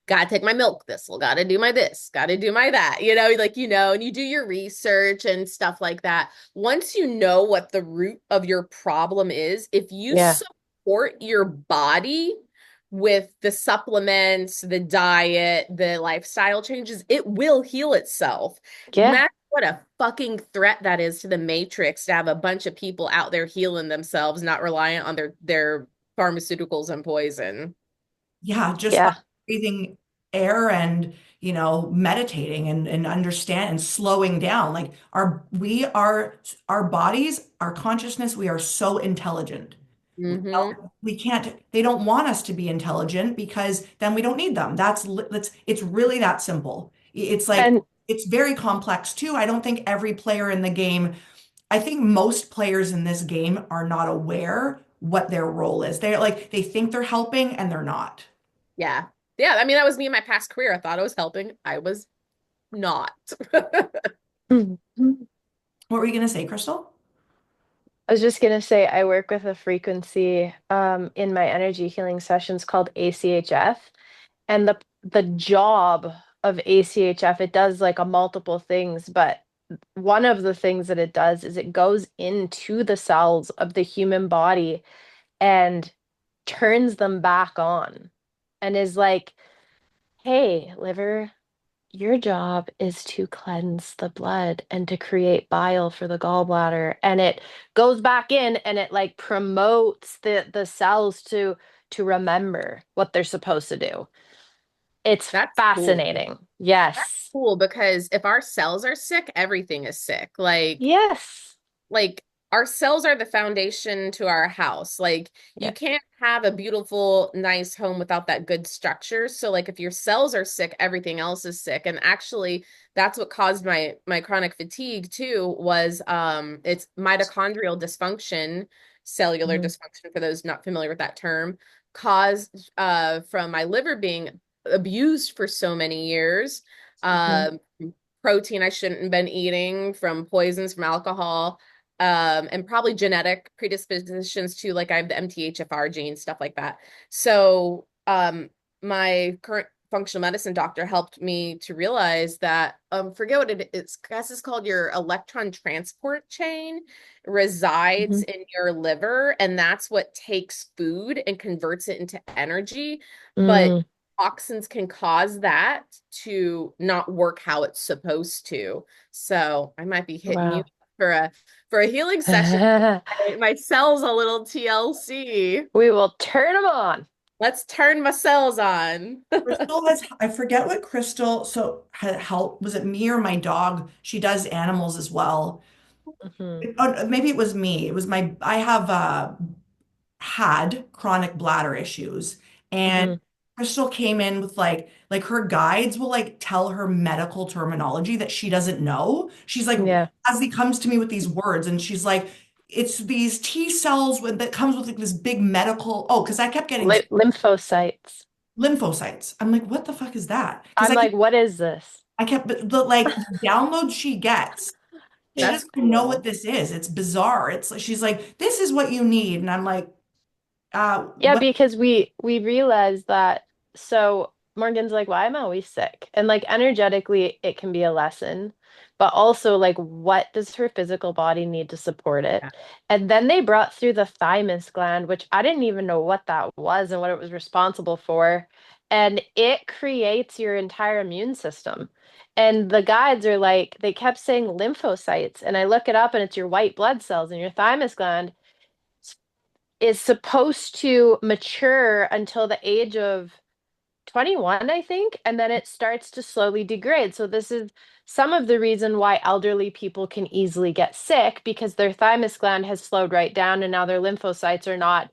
gotta take my milk thistle, gotta do my this, gotta do my that, like, and you do your research and stuff like that. Once you know what the root of your problem is, if you Yeah. support your body with the supplements, the diet, the lifestyle changes, it will heal itself. Yeah. Imagine what a fucking threat that is to the matrix to have a bunch of people out there healing themselves, not reliant on their pharmaceuticals and poison. Yeah, just by Yeah. breathing air and, meditating and understand and slowing down. Like our bodies, our consciousness, we are so intelligent. Hmm. We can't, they don't want us to be intelligent because then we don't need them. It's really that simple. It's like, And it's very complex too. I don't think every player in the game, I think most players in this game are not aware what their role is. They're like, they think they're helping and they're not. Yeah. Yeah. I mean, that was me in my past career. I thought I was helping. I was not. I What were you going to say, Crystal? was just gonna say I work with a frequency in my energy healing sessions called ACHF. And the job of ACHF, it does like a multiple things, but one of the things that it does is it goes into the cells of the human body and turns them back on and is like, hey, liver, your job is to cleanse the blood and to create bile for the gallbladder. And it goes back in and it like promotes the cells to remember what they're supposed to do. It's That's cool. fascinating. That's Yes. cool because if our cells are sick, everything is sick. Yes. Like our cells are the foundation to our house. Like you Yeah. can't have a beautiful, nice home without that good structure. So like if your cells are sick, everything else is sick. And actually that's what caused my chronic fatigue too, was it's mitochondrial dysfunction, cellular Mhm. dysfunction for those not familiar with that term, caused from my liver being abused for so many years. Mhm. Um Protein I shouldn't have been eating from poisons from alcohol, and probably genetic predispositions to like I have the MTHFR gene, stuff like that. So, my current functional medicine doctor helped me to realize that forget what it is. I guess it's called your electron transport chain resides Mhm. in your liver, and that's what takes food and converts it into energy. But Mm. toxins can cause that to not work how it's supposed to. So I might be hitting you Wow. for a healing session. My cells a little TLC. We will turn them on. Let's turn my cells on. Crystal has, I forget what Crystal, so had help, was it me or my dog? She does animals as well. Mhm. Maybe it was me. It was I have had chronic bladder issues. And Mhm. Crystal came in with like her guides will like tell her medical terminology that she doesn't know. She's like, Yeah. as he comes to me with these words, and she's like, it's these T cells that comes with like this big medical, oh, because I kept getting Lymphocytes. lymphocytes. I'm like, what the fuck is that? Because I'm like, what is this? I kept like the download she gets, she That's doesn't even know what cool. this is. It's bizarre. It's like she's like, this is what you need. And I'm like, Yeah, what? because we realized that so Morgan's like, why am I always sick? And like energetically it can be a lesson, but also like what does her physical body need to support it? Yeah. And then they brought through the thymus gland, which I didn't even know what that was and what it was responsible for. And it creates your entire immune system. And the guides are like, they kept saying lymphocytes, and I look it up and it's your white blood cells in your thymus gland is supposed to mature until the age of 21, I think, and then it starts to slowly degrade. So this is some of the reason why elderly people can easily get sick because their thymus gland has slowed right down and now their lymphocytes are not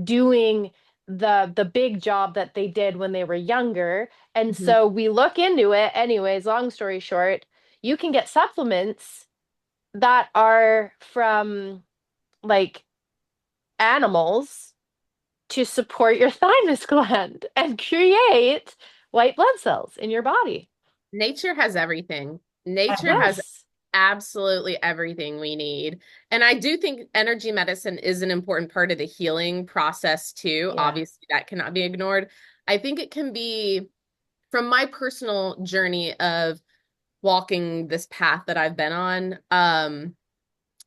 doing the big job that they did when they were younger. And Mhm. so we look into it anyways, long story short, you can get supplements that are from like animals to support your thymus gland and create white blood cells in your body. Nature has everything. Nature has Yes. absolutely everything we need. And I do think energy medicine is an important part of the healing process too. Yeah. Obviously, that cannot be ignored. I think it can be from my personal journey of walking this path that I've been on,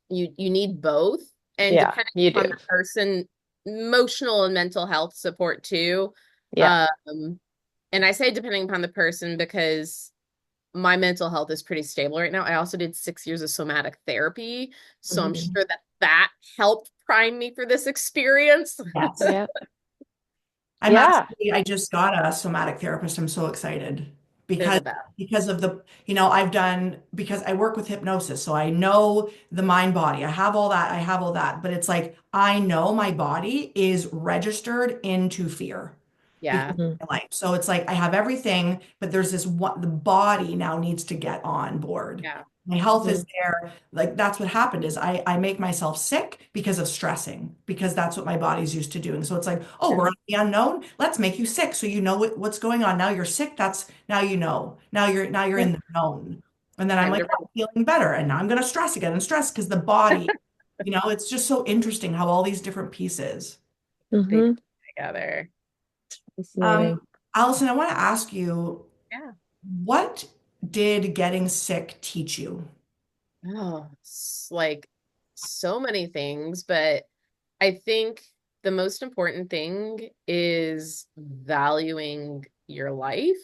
you need both. And Yeah, depending you do. upon the person, emotional and mental health support too. Yeah. Um, and I say depending upon the person because my mental health is pretty stable right now. I also did 6 years of somatic therapy, so I'm Mhm. sure that that helped prime me for this experience. Yes. Yeah. I'm Yeah. actually, I just got a somatic therapist. I'm so excited They're because the best. because of the, I've done because I work with hypnosis, so I know the mind body. I have all that, but it's like I know my body is registered into fear because Yeah. Mhm. of my life. So it's like I have everything, but there's this what the body now needs to get on board. Yeah. My health is Mhm. there. Like that's what happened is I make myself sick because of stressing, because that's what my body's used to doing. So it's like, oh, Yeah. we're on the unknown. Let's make you sick so you know what's going on. Now you're sick. That's now you know. Now you're Yeah. in the known. And then I'm Time like, to oh, I'm feeling better. And now I'm gonna stress again and stress because the body, it's just so interesting how all these different pieces. stay Mhm. together. Um, Fascinating. Allison, I want to ask you, Yeah. what did getting sick teach you? Oh, it's like so many things, but I think the most important thing is valuing your life.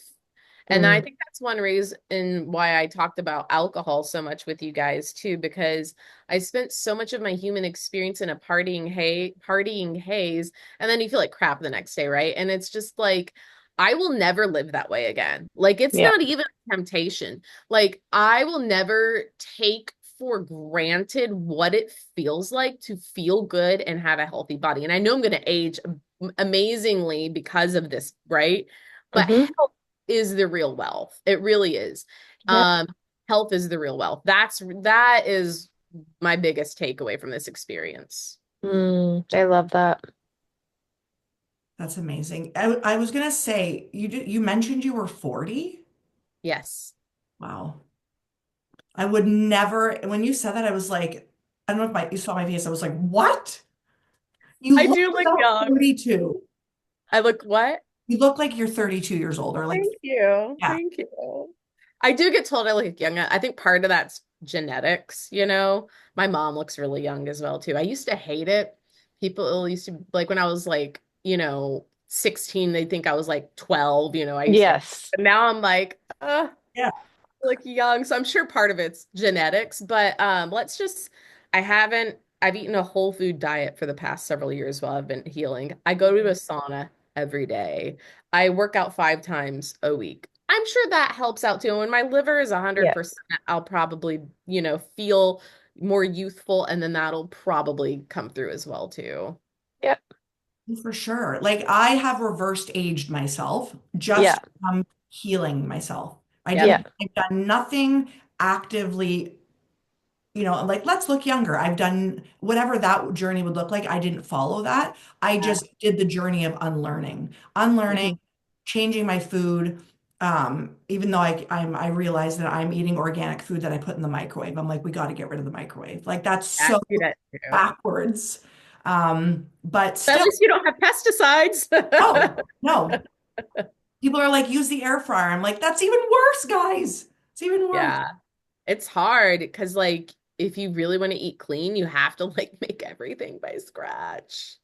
And I Mm. think that's one reason why I talked about alcohol so much with you guys too, because I spent so much of my human experience in a partying haze, and then you feel like crap the next day, right? And it's just like I will never live that way again. Like it's Yeah. not even a temptation. Like I will never take for granted what it feels like to feel good and have a healthy body. And I know I'm going to age amazingly because of this, right? But Mhm. health is the real wealth. It really is. Yep. Um, Health is the real wealth. That is my biggest takeaway from this experience. I love that. That's amazing. I was gonna say you mentioned you were 40. Yes. Wow. I would never, when you said that, I was like, I don't know if you saw my face. I was like, what? You I look do look about young. 32. I look what? You look like you're 32 years old or like, Thank you. yeah. Thank you. I do get told I look young. I think part of that's genetics, you know. My mom looks really young as well too. I used to hate it. People used to like when I was like, 16, they think I was like 12, I used to. Yes. But now I'm like, Yeah. look young. So I'm sure part of it's genetics, but I've eaten a whole food diet for the past several years while I've been healing. I go to a sauna every day. I work out 5 times a week. I'm sure that helps out too. And when my liver is Yeah. 100%, I'll probably, feel more youthful and then that'll probably come through as well too. Yep. For sure. Like I have reversed aged myself Yeah. just from healing myself. Yep. I've done nothing actively, like let's look younger. I've done whatever that journey would look like. I didn't follow that. I Yeah. just did the journey of unlearning, Mhm. changing my food. Even though I realize that I'm eating organic food that I put in the microwave. I'm like, we got to get rid of the microwave. Like that's I so do that too. backwards. But But at still, least you don't have pesticides. no, no. People are like, use the air fryer. I'm like, that's even worse, guys. It's even worse. Yeah. It's hard because like if you really want to eat clean, you have to like make everything by scratch.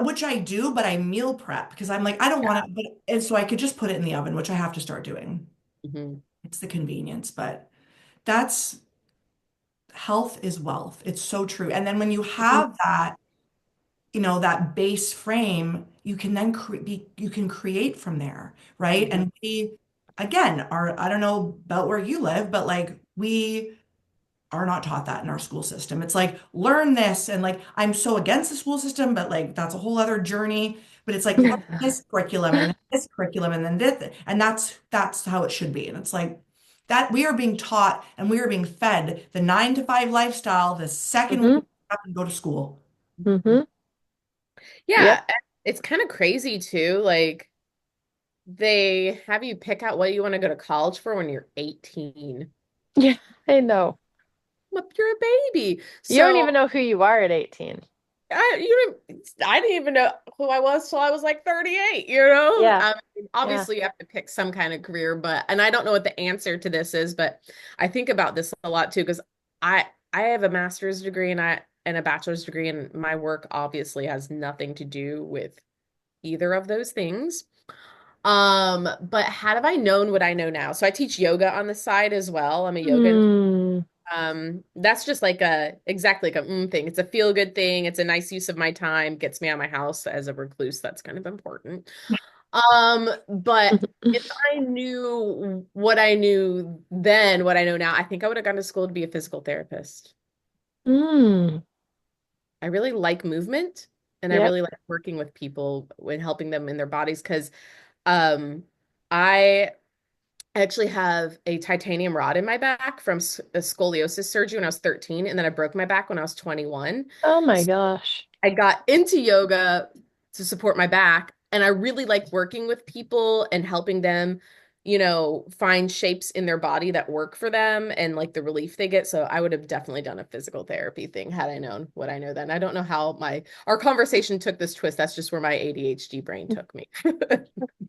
Which I do, but I meal prep because I'm like, I don't want to, and so I could just put it in the oven, which I have to start doing. Hmm. It's the convenience, but that's health is wealth. It's so true. And then when you have that, that base frame, you can then you can create from there, right? Mhm. And we, again, are, I don't know about where you live, but like we are not taught that in our school system. It's like, learn this. And like, I'm so against the school system, but like, that's a whole other journey. But it's like, learn this curriculum and then this curriculum and then this. And that's how it should be. And it's like that we are being taught and we are being fed the 9 to 5 lifestyle the second we Hmm. wake up and go to school. Hmm. Yeah, Yep. it's kind of crazy too. Like they have you pick out what you want to go to college for when you're 18. Yeah, I know. You're a baby. You don't So even know who you are at 18. I didn't even know who I was till I was like 38, you know? Yeah. Yeah. Obviously you have to pick some kind of career, but and I don't know what the answer to this is, but I think about this a lot too, because I have a master's degree and a bachelor's degree, and my work obviously has nothing to do with either of those things. But had have I known what I know now? So I teach yoga on the side as well. I'm a yoga Hmm. that's just like a exactly like a thing. It's a feel good thing. It's a nice use of my time, gets me out of my house as a recluse. That's kind of important. But if I knew what I knew then, what I know now, I think I would have gone to school to be a physical therapist. Mm. I really like movement and I Yep. really like working with people when helping them in their bodies because um I actually have a titanium rod in my back from a scoliosis surgery when I was 13, and then I broke my back when I was 21. Oh my So gosh. I got into yoga to support my back, and I really like working with people and helping them, find shapes in their body that work for them and like the relief they get. So I would have definitely done a physical therapy thing had I known what I know then. I don't know how my our conversation took this twist. That's just where my ADHD brain took me.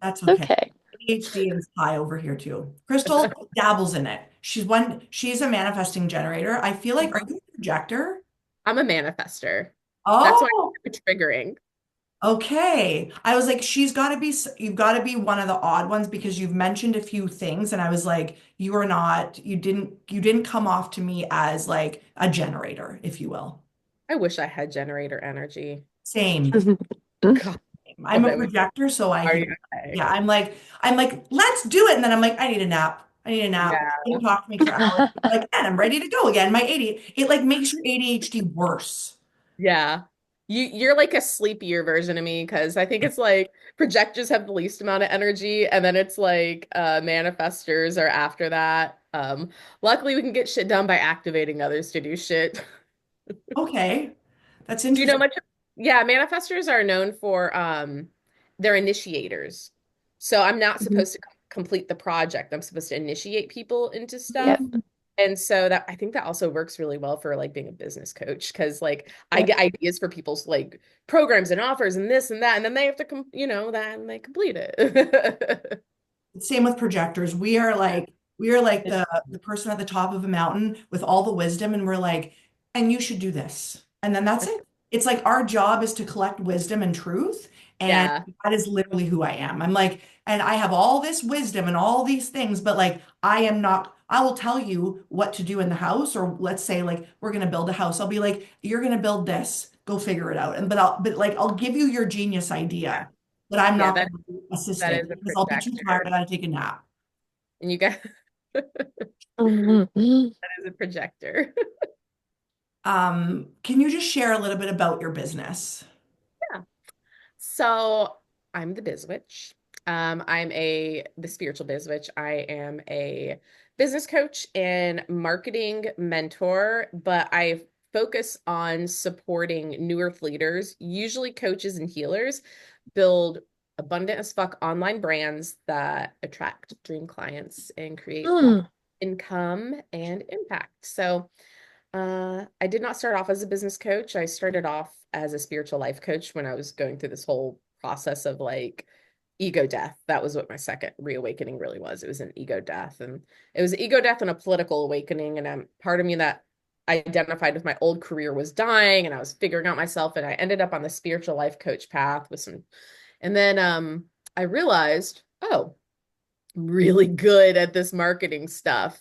That's okay. Okay. ADHD is high over here too. Krystle dabbles in it. She's a manifesting generator. I feel like, are you a projector? I'm a manifester. That's why Oh, it's triggering. okay. I was like, you've got to be one of the odd ones because you've mentioned a few things, and I was like, you didn't come off to me as like a generator, if you will. I wish I had generator energy. Same. God, I'm a that would projector, so I are can, you okay? yeah, I'm like, let's do it. And then I'm like, I need a nap. I need a nap. You Yeah. can talk to me for hours. Like, and I'm ready to go again. My ADHD, it like makes your ADHD worse. Yeah. You're like a sleepier version of me because I think it's like projectors have the least amount of energy and then it's like manifestors are after that. Luckily we can get shit done by activating others to do shit. Okay. That's Do you know interesting. much? Yeah, manifestors are known for they're initiators. So I'm not Mhm. supposed to complete the project. I'm supposed to initiate people into stuff. Yep. Mm, And so that I think that also works really well for like being a business coach because like I Yep. get ideas for people's like programs and offers and this and that and then they have to that and they complete it. Same with projectors. We are like the person at the top of a mountain with all the wisdom, and we're like, and you should do this. And then that's it. It's like our job is to collect wisdom and truth. And Yeah. that is literally who I am. I'm like, and I have all this wisdom and all these things, but like I am not, I will tell you what to do in the house, or let's say like we're gonna build a house. I'll be like, you're gonna build this, go figure it out. And but like I'll give you your genius Yeah. idea, but I'm Yeah, not that going to that assist it is a because I'll be too tired. projector. I gotta take a nap. And you got that Mhm. is a projector. Can you just share a little bit about your business? Yeah. So I'm the biz witch. I'm the spiritual biz witch. I am a business coach and marketing mentor, but I focus on supporting new earth leaders, usually coaches and healers, build abundant as fuck online brands that attract dream clients and create long Mm. income and impact. So I did not start off as a business coach. I started off as a spiritual life coach when I was going through this whole process of like ego death. That was what my second reawakening really was. It was an ego death. And it was ego death and a political awakening. And part of me that identified with my old career was dying and I was figuring out myself. And I ended up on the spiritual life coach path with some, and then I realized, oh, really good at this marketing stuff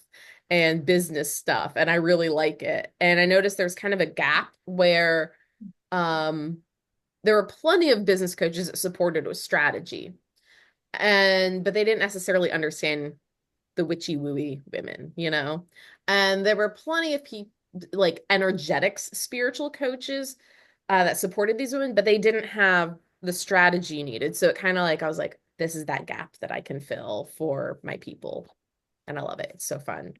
and business stuff and I really like it. And I noticed there's kind of a gap where um there were plenty of business coaches that supported with strategy, but they didn't necessarily understand the witchy wooey women, you know? And there were plenty of people like energetics spiritual coaches that supported these women, but they didn't have the strategy needed. So it kind of like I was like, this is that gap that I can fill for my people. And I love it. It's so fun.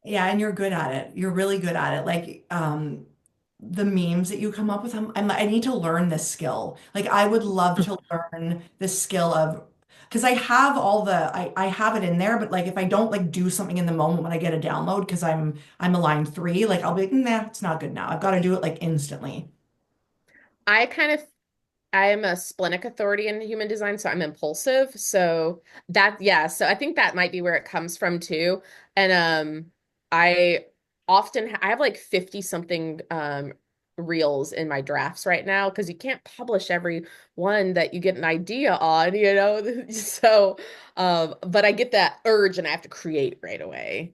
Yeah, and you're good at it. You're really good at it. Like, the memes that you come up with, I need to learn this skill. Like, I would love to learn the skill of, because I have I have it in there, but like, if I don't like do something in the moment when I get a download, because I'm a line three, like, I'll be like, nah, it's not good now. I've got to do it like instantly. I kind of I'm a splenic authority in human design, so I'm impulsive. So yeah, so I think that might be where it comes from too. And I I have like 50 something reels in my drafts right now because you can't publish every one that you get an idea on, you know. So but I get that urge and I have to create right away.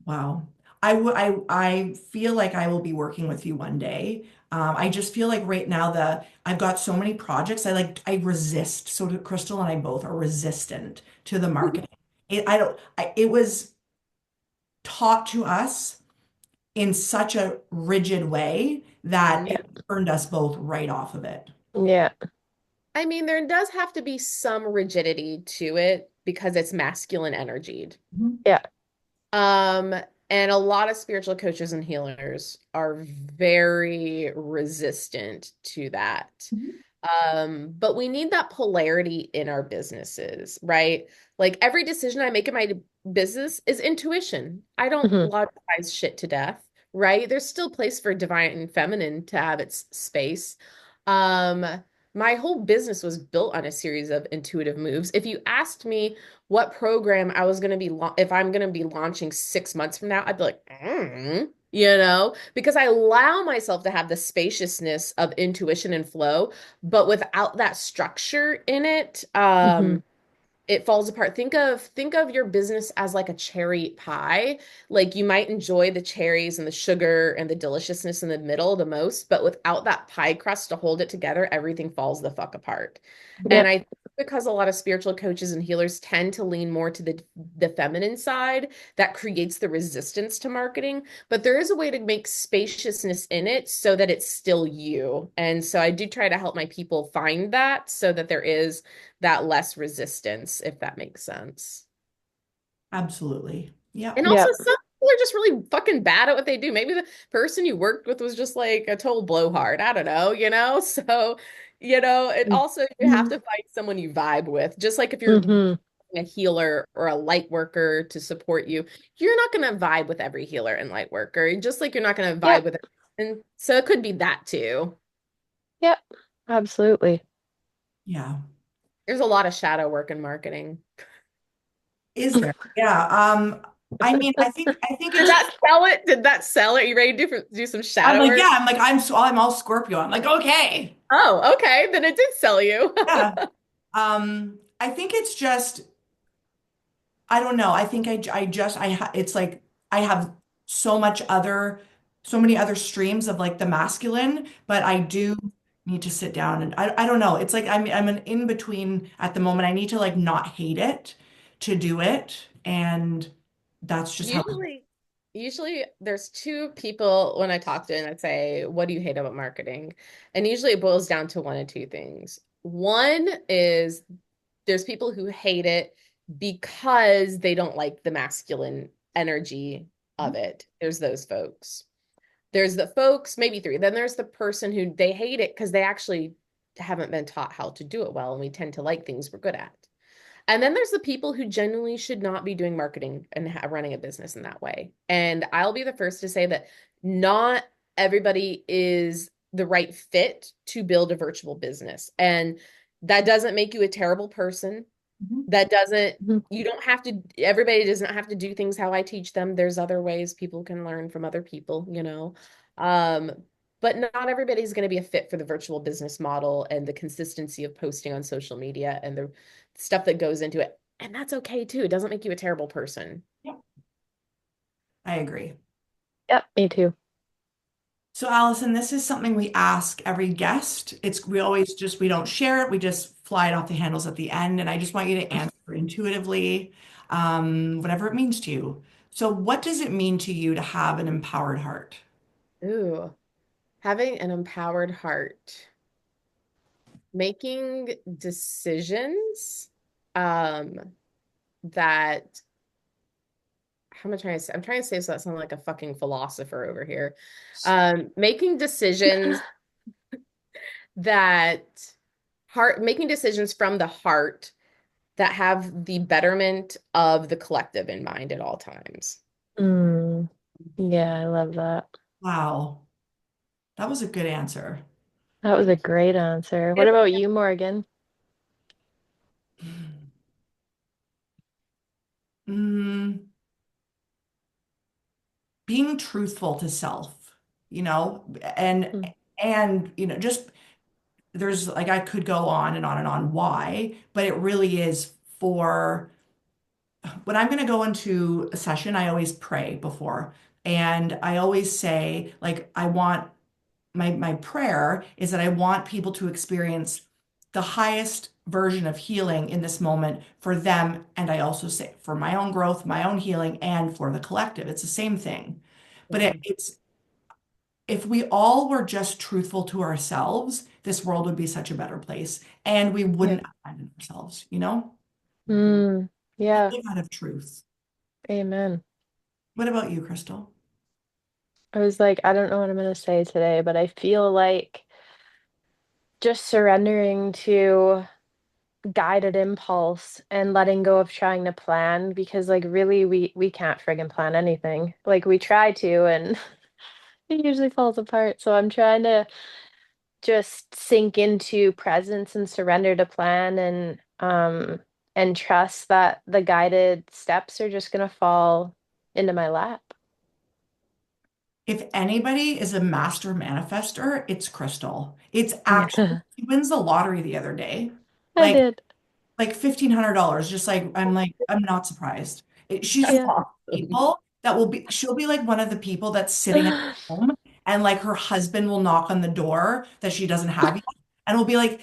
Wow. I feel like I will be working with you one day. I just feel like right now I've got so many projects. I resist. So do Krystle and I both are resistant to the marketing. It was taught to us in such a rigid way that Mhm. it turned us both right off of it. Yeah. I mean, there does have to be some rigidity to it because it's masculine energied. Mhm. Yeah. Um, and a lot of spiritual coaches and healers are very resistant to that. Mhm. But we need that polarity in our businesses, right? Like every decision I make in my business is intuition. I don't Hmm. logistize shit to death, right? There's still place for divine and feminine to have its space. Um, my whole business was built on a series of intuitive moves. If you asked me what program I was going to be, if I'm going to be launching 6 months from now, I'd be like, you know, because I allow myself to have the spaciousness of intuition and flow, but without that structure in it, Hmm. it falls apart. Think of your business as like a cherry pie. Like you might enjoy the cherries and the sugar and the deliciousness in the middle the most, but without that pie crust to hold it together, everything falls the fuck apart. And Yep. I think because a lot of spiritual coaches and healers tend to lean more to the feminine side, that creates the resistance to marketing. But there is a way to make spaciousness in it so that it's still you. And so I do try to help my people find that so that there is that less resistance, if that makes sense. Absolutely. Yep. And also, Yep. some people are just really fucking bad at what they do. Maybe the person you worked with was just like a total blowhard. I don't know, you know? So, and also you have Hmm. to find someone you vibe with. Just like if you're Hmm. a healer or a light worker to support you, you're not going to vibe with every healer and light worker, just like you're not going to vibe Yep. with, and so it could be that too. Yep. Absolutely. Yeah. There's a lot of shadow work in marketing. Is there? Yeah. I mean, I think Did it's that sell it? Did that sell it? You ready to do some I'm shadow like, yeah, work? I'm all Scorpio. I'm like, okay. Oh, okay. Then it did sell you. Yeah. I think it's just, I don't know. I think it's like I have so much so many other streams of like the masculine, but I do need to sit down and I don't know. It's like I'm an in between at the moment. I need to like not hate it to do it. And that's just how, Usually, usually there's two people when I talk to and I say, "What do you hate about marketing?" And usually it boils down to one of two things. One is there's people who hate it because they don't like the masculine energy of it. There's those folks. There's the folks, maybe three. Then there's the person who they hate it because they actually haven't been taught how to do it well, and we tend to like things we're good at. And then there's the people who genuinely should not be doing marketing and running a business in that way. And I'll be the first to say that not everybody is the right fit to build a virtual business. And that doesn't make you a terrible person. Mhm. That doesn't, Mhm. you don't have to, everybody doesn't have to do things how I teach them. There's other ways people can learn from other people, you know. Um, but not everybody's going to be a fit for the virtual business model and the consistency of posting on social media and the stuff that goes into it. And that's okay too. It doesn't make you a terrible person. Yeah, I agree. Yep. Me too. So, Allison, this is something we ask every guest. We always just, we don't share it. We just fly it off the handles at the end. And I just want you to answer intuitively, whatever it means to you. So, what does it mean to you to have an empowered heart? Ooh, having an empowered heart, making decisions um that how am I trying to say? I'm trying to say so that sound like a fucking philosopher over here. Making decisions that making decisions from the heart that have the betterment of the collective in mind at all times. Mm, yeah, I love that. Wow, that was a good answer. That was a great answer. What about you, Morgan? Mm, being truthful to self, you know, and Mm, just there's like I could go on and on and on why, but it really is for when I'm going to go into a session, I always pray before. And I always say, like, I want my prayer is that I want people to experience the highest version of healing in this moment for them. And I also say for my own growth, my own healing, and for the collective. It's the same thing. But Mhm. it's if we all were just truthful to ourselves, this world would be such a better place. And we yeah. wouldn't abandon ourselves, you know? Mm, We yeah. live out of truth. Amen. What about you, Crystal? I was like, I don't know what I'm gonna say today, but I feel like just surrendering to guided impulse and letting go of trying to plan because like really we can't friggin' plan anything. Like we try to and it usually falls apart. So I'm trying to just sink into presence and surrender to plan and trust that the guided steps are just gonna fall into my lap. If anybody is a master manifester, it's Crystal. It's actually, Yeah. she wins the lottery the other day. I Like, did. like $1,500. Just like, I'm not surprised. She's That's Yeah. one of the awesome. people that she'll be like one of the people that's sitting at home and like her husband will knock on the door that she doesn't have yet and will be like,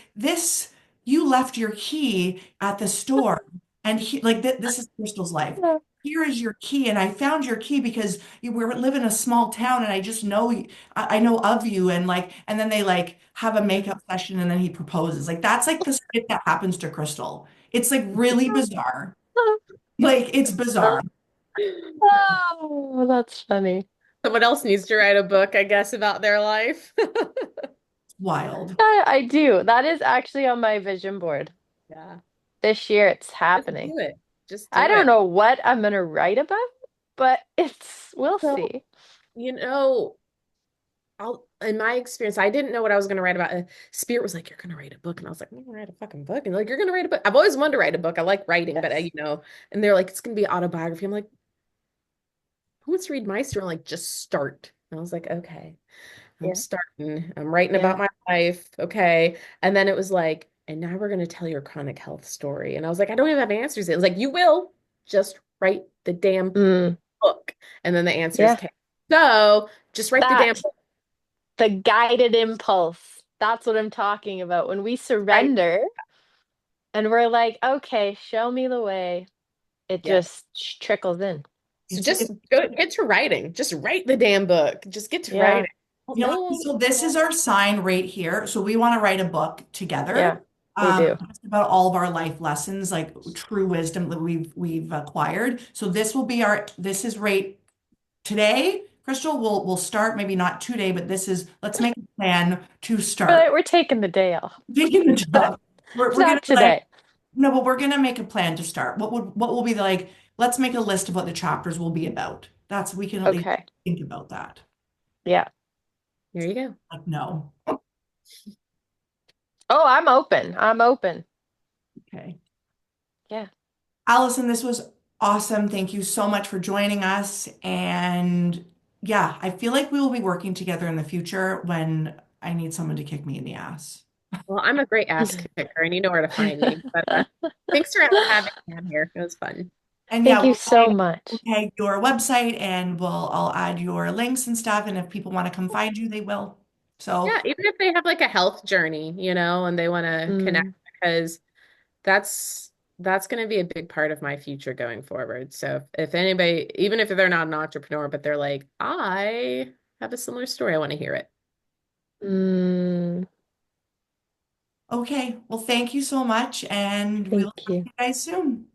you left your key at the store. And this is Crystal's life. Here is your key. And I found your key because we live in a small town and I just know, I know of you. And then they like have a makeup session and then he proposes. Like, that's like the shit that happens to Crystal. It's like really bizarre. Like, it's bizarre. Oh, that's funny. Someone else needs to write a book, I guess, about their life. Wild. I do. That is actually on my vision board. Yeah. This year it's Just happening. do it. Just I do don't it. know what I'm gonna write about, but we'll So, see. you know, in my experience, I didn't know what I was going to write about. Spirit was like, "You're going to write a book," and I was like, "I'm going to write a fucking book." And like, "You're going to write a book." I've always wanted to write a book. I like writing, but Yes. and they're like, "It's going to be autobiography." I'm like, "Who wants to read my story?" I'm like, "Just start." And I was like, "Okay, I'm Yeah. starting. I'm writing Yeah. about my life." Okay, and then it was like, "And now we're going to tell your chronic health story." And I was like, "I don't even have answers." It was like, "You will. Just write the damn Mm, book." And then the answers yeah. came. So just write the damn That book. the guided impulse. That's what I'm talking about. When we Right. surrender and we're like, okay, show me the way, it Yes. just trickles in. So It's, just it's go get to writing. Just write the damn book. Just get to Yeah. writing. Oh, You know what? no. So this is our sign right here. So we want to write a book together, Yeah, we do. just about all of our life lessons, like true wisdom that we've acquired. So this is right today. Crystal, we'll start maybe not today, but let's make a plan to start We're taking the day off. taking the job. We're gonna Not be like, today. no, but we're gonna make a plan to start. What will be like, let's make a list of what the chapters will be about. We can at least Okay. think about that. Yeah. There you go. Like, no. Oh, I'm open. I'm open. Okay. Yeah. Allison, this was awesome. Thank you so much for joining us. And yeah, I feel like we will be working together in the future when I need someone to kick me in the ass. Well, I'm a great ass kicker and you know where to find me. But thanks for having me on here. It was fun. And yeah, Thank you so we'll much. tag your website and I'll add your links and stuff. And if people want to come find you, they will. So Yeah, even if they have like a health journey, and they want to connect Mm, because that's going to be a big part of my future going forward. So if anybody, even if they're not an entrepreneur, but they're like, I have a similar story, I want to hear it. mm, okay. Well, thank you so much, and we'll thank talk to you. you guys soon.